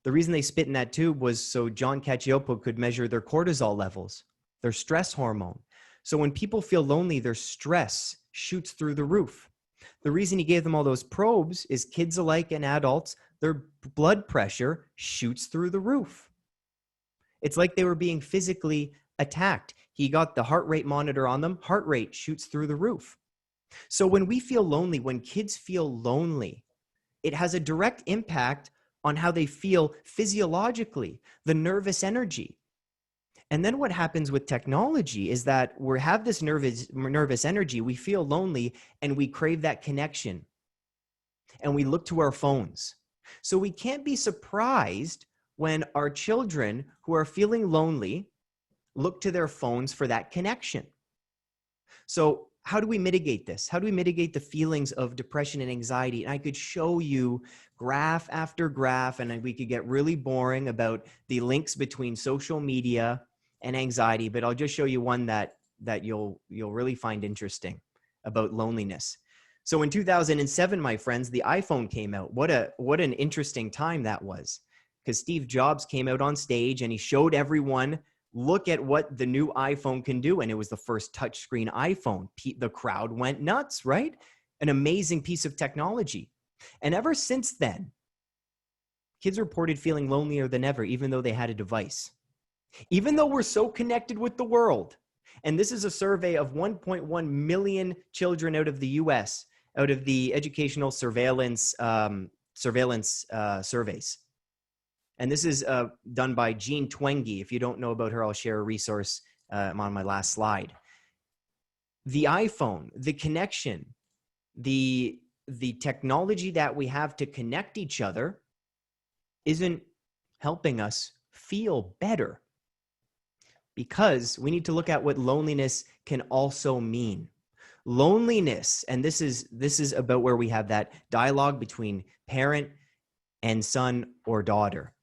the reason they spit in that tube was so John Cacioppo could measure their cortisol levels, their stress hormone. So when people feel lonely, their stress shoots through the roof. The reason he gave them all those probes is kids alike and adults, their blood pressure shoots through the roof. It's like they were being physically attacked. He got the heart rate monitor on them, heart rate shoots through the roof. So when we feel lonely, when kids feel lonely, it has a direct impact on how they feel physiologically, the nervous energy. And then what happens with technology is that we have this nervous energy, we feel lonely, and we crave that connection. And we look to our phones. So we can't be surprised when our children who are feeling lonely look to their phones for that connection. So how do we mitigate this? How do we mitigate the feelings of depression and anxiety? And I could show you graph after graph, and we could get really boring about the links between social media and anxiety, but I'll just show you one that you'll really find interesting about loneliness. So in 2007, my friends, the iPhone came out. What an interesting time that was, because Steve Jobs came out on stage and he showed everyone, look at what the new iPhone can do. And it was the first touchscreen iPhone. The crowd went nuts, right? An amazing piece of technology. And ever since then, kids reported feeling lonelier than ever, even though they had a device. Even though we're so connected with the world. And this is a survey of 1.1 million children out of the US, out of the educational surveillance surveys. And this is done by Jean Twenge. If you don't know about her, I'll share a resource on my last slide. The iPhone, the connection, the technology that we have to connect each other isn't helping us feel better. Because we need to look at what loneliness can also mean. Loneliness, and this is about where we have that dialogue between parent and son or daughter.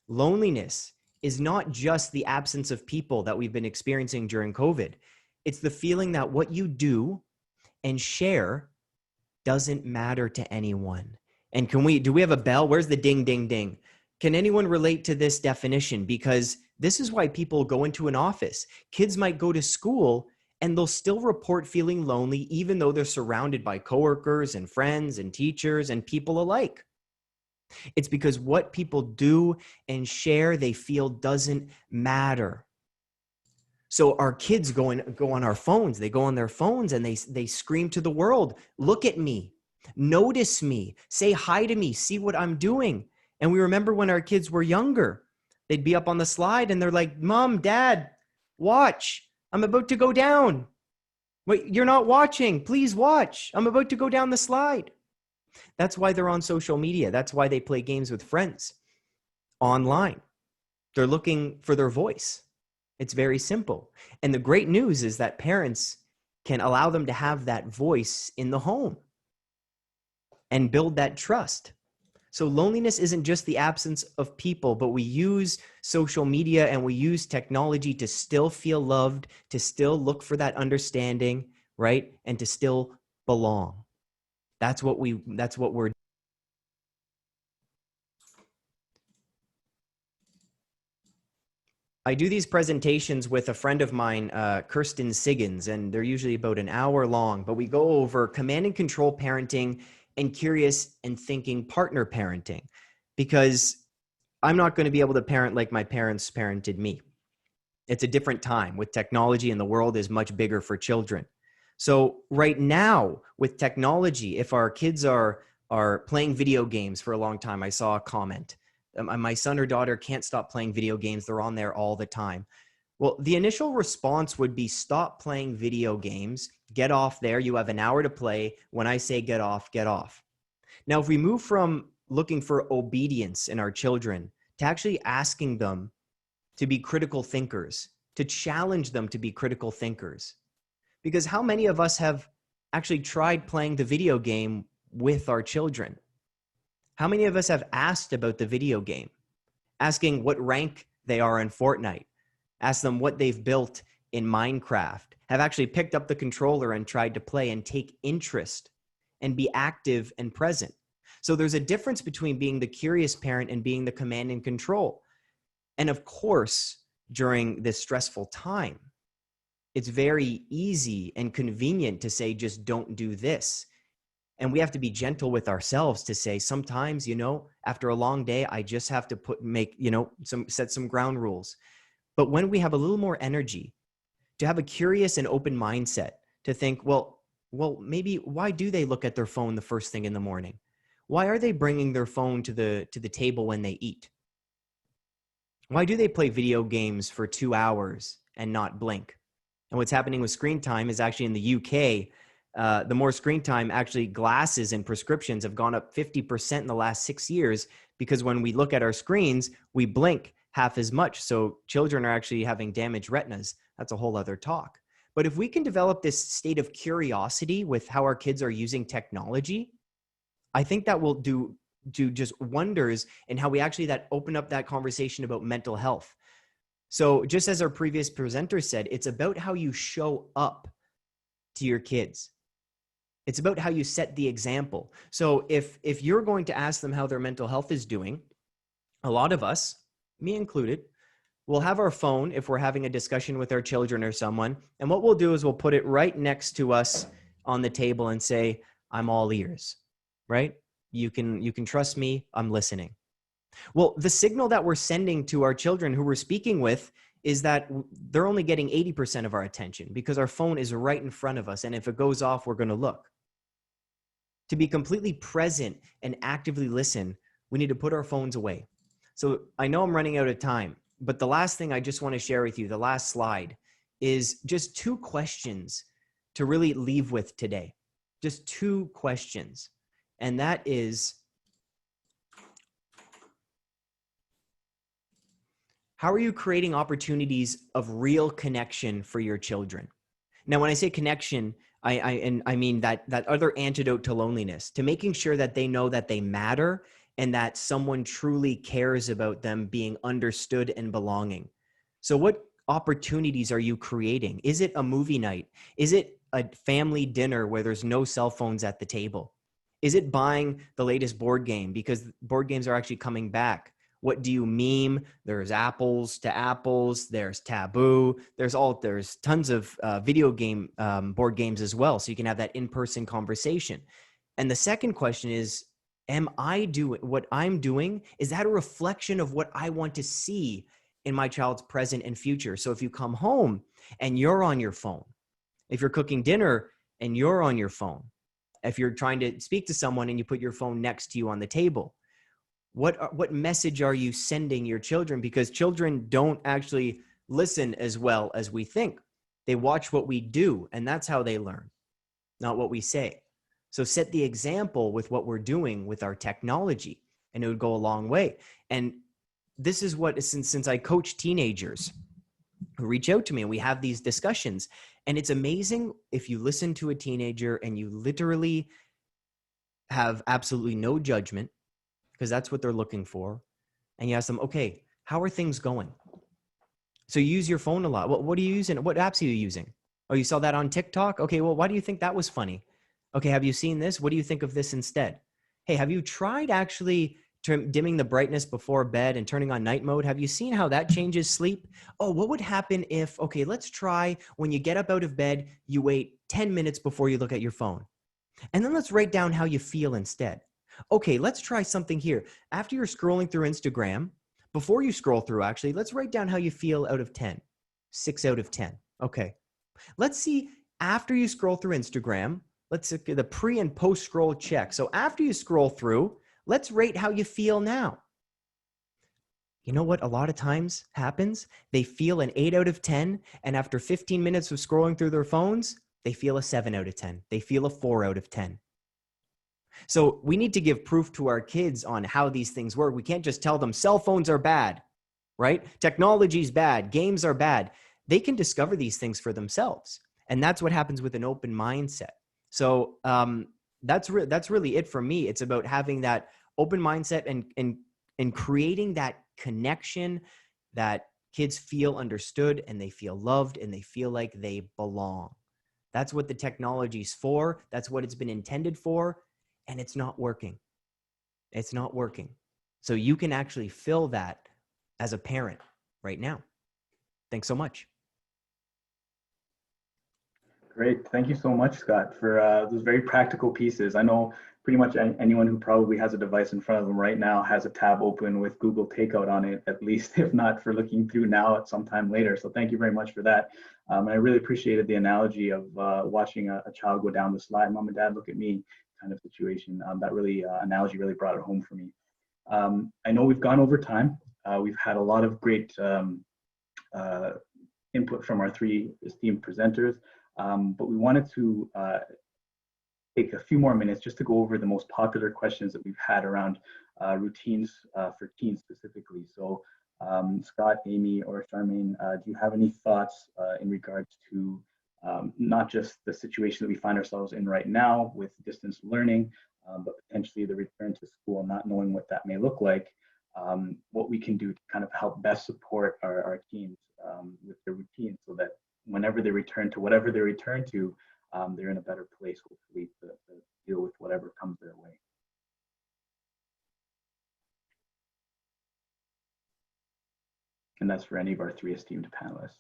Loneliness is not just the absence of people that we've been experiencing during COVID. It's the feeling that what you do and share doesn't matter to anyone. And do we have a bell? Where's the ding, ding, ding? Can anyone relate to this definition? Because this is why people go into an office. Kids might go to school and they'll still report feeling lonely, even though they're surrounded by coworkers and friends and teachers and people alike. It's because what people do and share, they feel doesn't matter. So our kids go on our phones. They go on their phones and they scream to the world, look at me, notice me, say hi to me, see what I'm doing. And we remember when our kids were younger, they'd be up on the slide and they're like, Mom, Dad, watch. I'm about to go down. Wait, you're not watching. Please watch. I'm about to go down the slide. That's why they're on social media. That's why they play games with friends online. They're looking for their voice. It's very simple. And the great news is that parents can allow them to have that voice in the home and build that trust. So loneliness isn't just the absence of people, but we use social media and we use technology to still feel loved, to still look for that understanding, right? And to still belong. That's what we're. I do these presentations with a friend of mine, Kirsten Siggins, and they're usually about an hour long, but we go over command and control parenting and curious and thinking partner parenting, because I'm not going to be able to parent like my parents parented me. It's a different time with technology and the world is much bigger for children. So right now with technology, if our kids are playing video games for a long time, I saw a comment, my son or daughter can't stop playing video games. They're on there all the time. Well, the initial response would be stop playing video games, get off there. You have an hour to play. When I say get off, get off. Now, if we move from looking for obedience in our children to actually asking them to be critical thinkers, to challenge them to be critical thinkers, because how many of us have actually tried playing the video game with our children? How many of us have asked about the video game, asking what rank they are in Fortnite, ask them what they've built in Minecraft, have actually picked up the controller and tried to play and take interest and be active and present? So there's a difference between being the curious parent and being the command and control. And of course, during this stressful time, it's very easy and convenient to say, just don't do this. And we have to be gentle with ourselves to say, sometimes, after a long day, I just have to set some ground rules. But when we have a little more energy, to have a curious and open mindset, to think, well, maybe why do they look at their phone the first thing in the morning? Why are they bringing their phone to the table when they eat? Why do they play video games for 2 hours and not blink? And what's happening with screen time is actually in the UK, the more screen time, actually glasses and prescriptions have gone up 50% in the last 6 years, because when we look at our screens, we blink half as much. So children are actually having damaged retinas. That's a whole other talk. But if we can develop this state of curiosity with how our kids are using technology, I think that will do just wonders in how we actually open up that conversation about mental health. So just as our previous presenter said, it's about how you show up to your kids. It's about how you set the example. So if you're going to ask them how their mental health is doing, a lot of us, me included, will have our phone if we're having a discussion with our children or someone. And what we'll do is we'll put it right next to us on the table and say, I'm all ears, right? You can trust me. I'm listening. Well, the signal that we're sending to our children who we're speaking with is that they're only getting 80% of our attention because our phone is right in front of us. And if it goes off, we're going to look. To be completely present and actively listen, we need to put our phones away. So I know I'm running out of time, but the last thing I just want to share with you, the last slide, is just 2 questions to really leave with today. Just 2 questions. And that is, how are you creating opportunities of real connection for your children? Now, when I say connection, And I mean that other antidote to loneliness, to making sure that they know that they matter and that someone truly cares about them being understood and belonging. So what opportunities are you creating? Is it a movie night? Is it a family dinner where there's no cell phones at the table? Is it buying the latest board game? Because board games are actually coming back. What do you meme? There's apples to apples. There's taboo. There's tons of video game board games as well. So you can have that in-person conversation. And the second question is, am I doing what I'm doing? Is that a reflection of what I want to see in my child's present and future? So if you come home and you're on your phone, if you're cooking dinner and you're on your phone, if you're trying to speak to someone and you put your phone next to you on the table, what message are you sending your children? Because children don't actually listen as well as we think. They watch what we do, and that's how they learn, not what we say. So set the example with what we're doing with our technology, and it would go a long way. And this is what, since I coach teenagers who reach out to me and we have these discussions, and it's amazing if you listen to a teenager and you literally have absolutely no judgment, because that's what they're looking for. And you ask them, okay, how are things going? So you use your phone a lot. What are you using? What apps are you using? Oh, you saw that on TikTok? Okay, well, why do you think that was funny? Okay, have you seen this? What do you think of this instead? Hey, have you tried actually dimming the brightness before bed and turning on night mode? Have you seen how that changes sleep? Oh, what would happen if, okay, let's try when you get up out of bed, you wait 10 minutes before you look at your phone. And then let's write down how you feel instead. Okay, let's try something here. After you're scrolling through Instagram, before you scroll through, actually, let's write down how you feel out of 10. 6 out of 10. Okay. Let's see, after you scroll through Instagram, let's look at the pre and post scroll check. So after you scroll through, let's rate how you feel now. You know what a lot of times happens? They feel an 8 out of 10, and after 15 minutes of scrolling through their phones, they feel a 7 out of 10. They feel a 4 out of 10. So we need to give proof to our kids on how these things work. We can't just tell them cell phones are bad, right? Technology's bad. Games are bad. They can discover these things for themselves. And that's what happens with an open mindset. So that's really it for me. It's about having that open mindset and creating that connection that kids feel understood and they feel loved and they feel like they belong. That's what the technology's for. That's what it's been intended for. And it's not working. It's not working. So you can actually fill that as a parent right now. Thanks so much. Great. Thank you so much, Scott, for those very practical pieces. I know pretty much anyone who probably has a device in front of them right now has a tab open with Google Takeout on it, at least, if not for looking through now at some time later. So thank you very much for that. And I really appreciated the analogy of watching a child go down the slide. Mom and Dad, look at me kind of situation. That really analogy really brought it home for me. I know we've gone over time. We've had a lot of great input from our three esteemed presenters, but we wanted to take a few more minutes just to go over the most popular questions that we've had around routines for teens specifically. So Scott, Amy, or Charmaine, do you have any thoughts in regards to not just the situation that we find ourselves in right now with distance learning, but potentially the return to school, not knowing what that may look like, what we can do to kind of help best support our teens with their routine so that whenever they return to whatever they return to, they're in a better place, hopefully, to deal with whatever comes their way. And that's for any of our three esteemed panelists.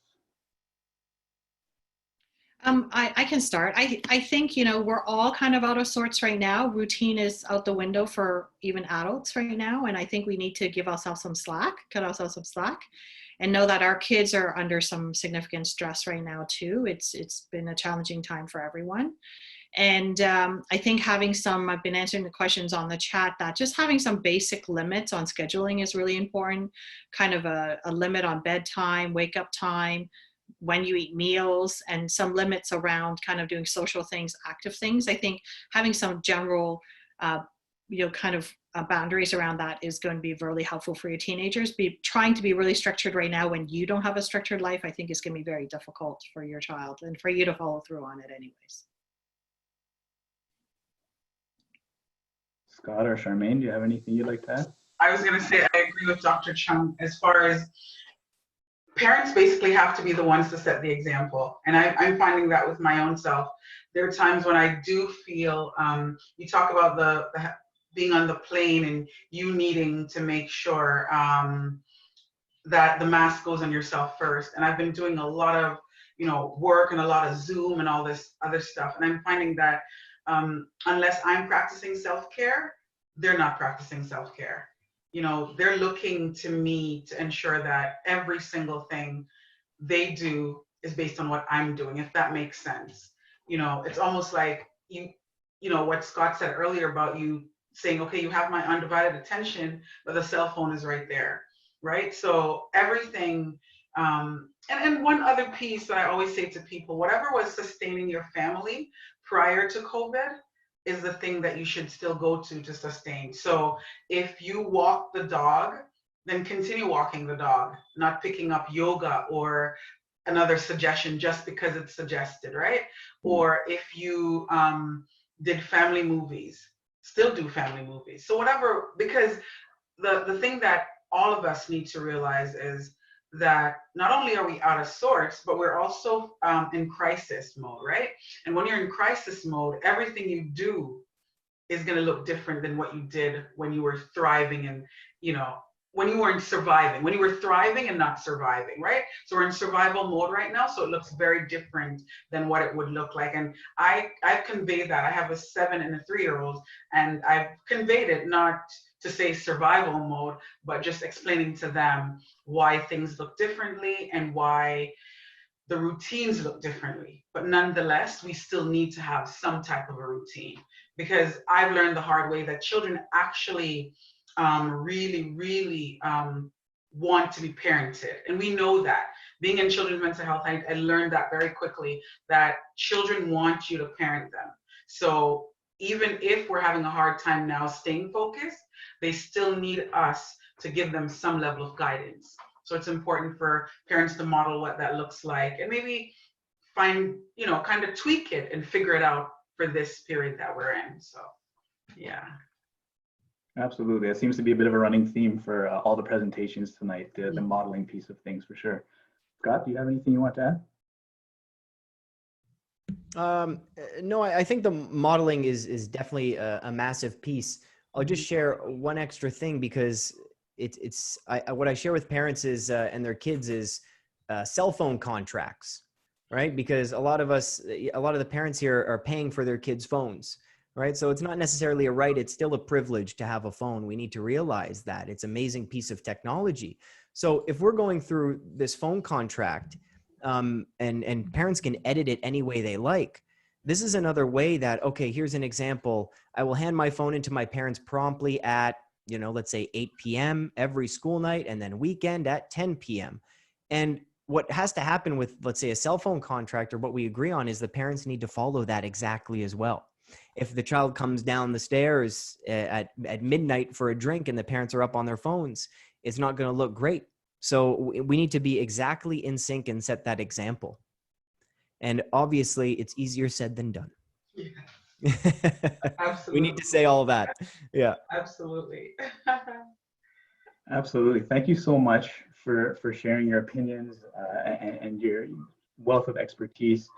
I can start. I think, we're all kind of out of sorts right now. Routine is out the window for even adults right now. And I think we need to give ourselves some slack, cut ourselves some slack, and know that our kids are under some significant stress right now too. It's been a challenging time for everyone. And I think I've been answering the questions on the chat, that just having some basic limits on scheduling is really important, kind of a limit on bedtime, wake up time, when you eat meals, and some limits around kind of doing social things, active things. I think having some general, boundaries around that is going to be really helpful for your teenagers. Trying to be really structured right now when you don't have a structured life, I think is going to be very difficult for your child and for you to follow through on it anyways. Scott or Charmaine, do you have anything you'd like to add? I was going to say, I agree with Dr. Chung as far as parents basically have to be the ones to set the example. And I'm finding that with my own self. There are times when I do feel, you talk about the being on the plane and you needing to make sure that the mask goes on yourself first. And I've been doing a lot of, work and a lot of Zoom and all this other stuff. And I'm finding that unless I'm practicing self-care, they're not practicing self-care. They're looking to me to ensure that every single thing they do is based on what I'm doing, if that makes sense. It's almost like what Scott said earlier about you saying, okay, you have my undivided attention, but the cell phone is right there, right? So everything, and one other piece that I always say to people, whatever was sustaining your family prior to COVID is the thing that you should still go to sustain. So if you walk the dog, then continue walking the dog, not picking up yoga or another suggestion just because it's suggested, right? Or if you did family movies, still do family movies. So whatever, because the thing that all of us need to realize is that not only are we out of sorts, but we're also in crisis mode, right? And when you're in crisis mode, everything you do is going to look different than what you did when you were thriving and, when you weren't surviving, when you were thriving and not surviving, right? So we're in survival mode right now. So it looks very different than what it would look like. And I've conveyed that. I have a 7 and a 3-year-old, and I've conveyed it not to say survival mode, but just explaining to them why things look differently and why the routines look differently. But nonetheless, we still need to have some type of a routine, because I've learned the hard way that children actually really want to be parented. And we know that. Being in children's mental health, I learned that very quickly, that children want you to parent them. So even if we're having a hard time now staying focused, they still need us to give them some level of guidance. So it's important for parents to model what that looks like and maybe find, kind of tweak it and figure it out for this period that we're in. So, yeah. Absolutely. That seems to be a bit of a running theme for all the presentations tonight, the modeling piece of things for sure. Scott, do you have anything you want to add? No, I think the modeling is definitely a massive piece. I'll just share one extra thing, because what I share with parents is and their kids is cell phone contracts, right? Because a lot of the parents here are paying for their kids' phones, right? So it's not necessarily a right. It's still a privilege to have a phone. We need to realize that it's an amazing piece of technology. So if we're going through this phone contract, and parents can edit it any way they like, this is another way that, okay, here's an example. I will hand my phone into my parents promptly at, let's say 8 p.m. every school night, and then weekend at 10 p.m. And what has to happen with, let's say, a cell phone contract, or what we agree on, is the parents need to follow that exactly as well. If the child comes down the stairs at midnight for a drink and the parents are up on their phones, it's not going to look great. So we need to be exactly in sync and set that example. And obviously, it's easier said than done. Yeah. Absolutely. We need to say all that. Yeah. Absolutely. Absolutely. Thank you so much for sharing your opinions and your wealth of expertise,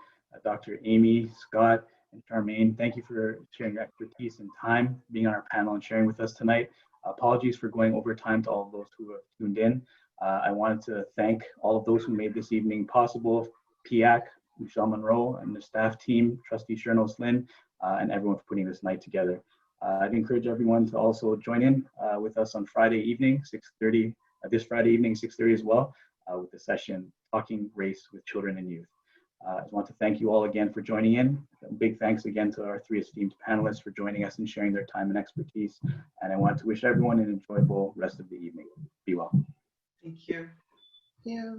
Dr. Amy, Scott, and Charmaine. Thank you for sharing your expertise and time, being on our panel and sharing with us tonight. Apologies for going over time to all of those who have tuned in. I wanted to thank all of those who made this evening possible: PIAC, Michelle Monroe, and the staff team, Trustee Chernos Lynn, and everyone for putting this night together. I'd encourage everyone to also join in with us on Friday evening, 6:30, this Friday evening, 6:30 as well, with the session Talking Race with Children and Youth. I just want to thank you all again for joining in. Big thanks again to our 3 esteemed panelists for joining us and sharing their time and expertise. And I want to wish everyone an enjoyable rest of the evening. Be well. Thank you. Yeah.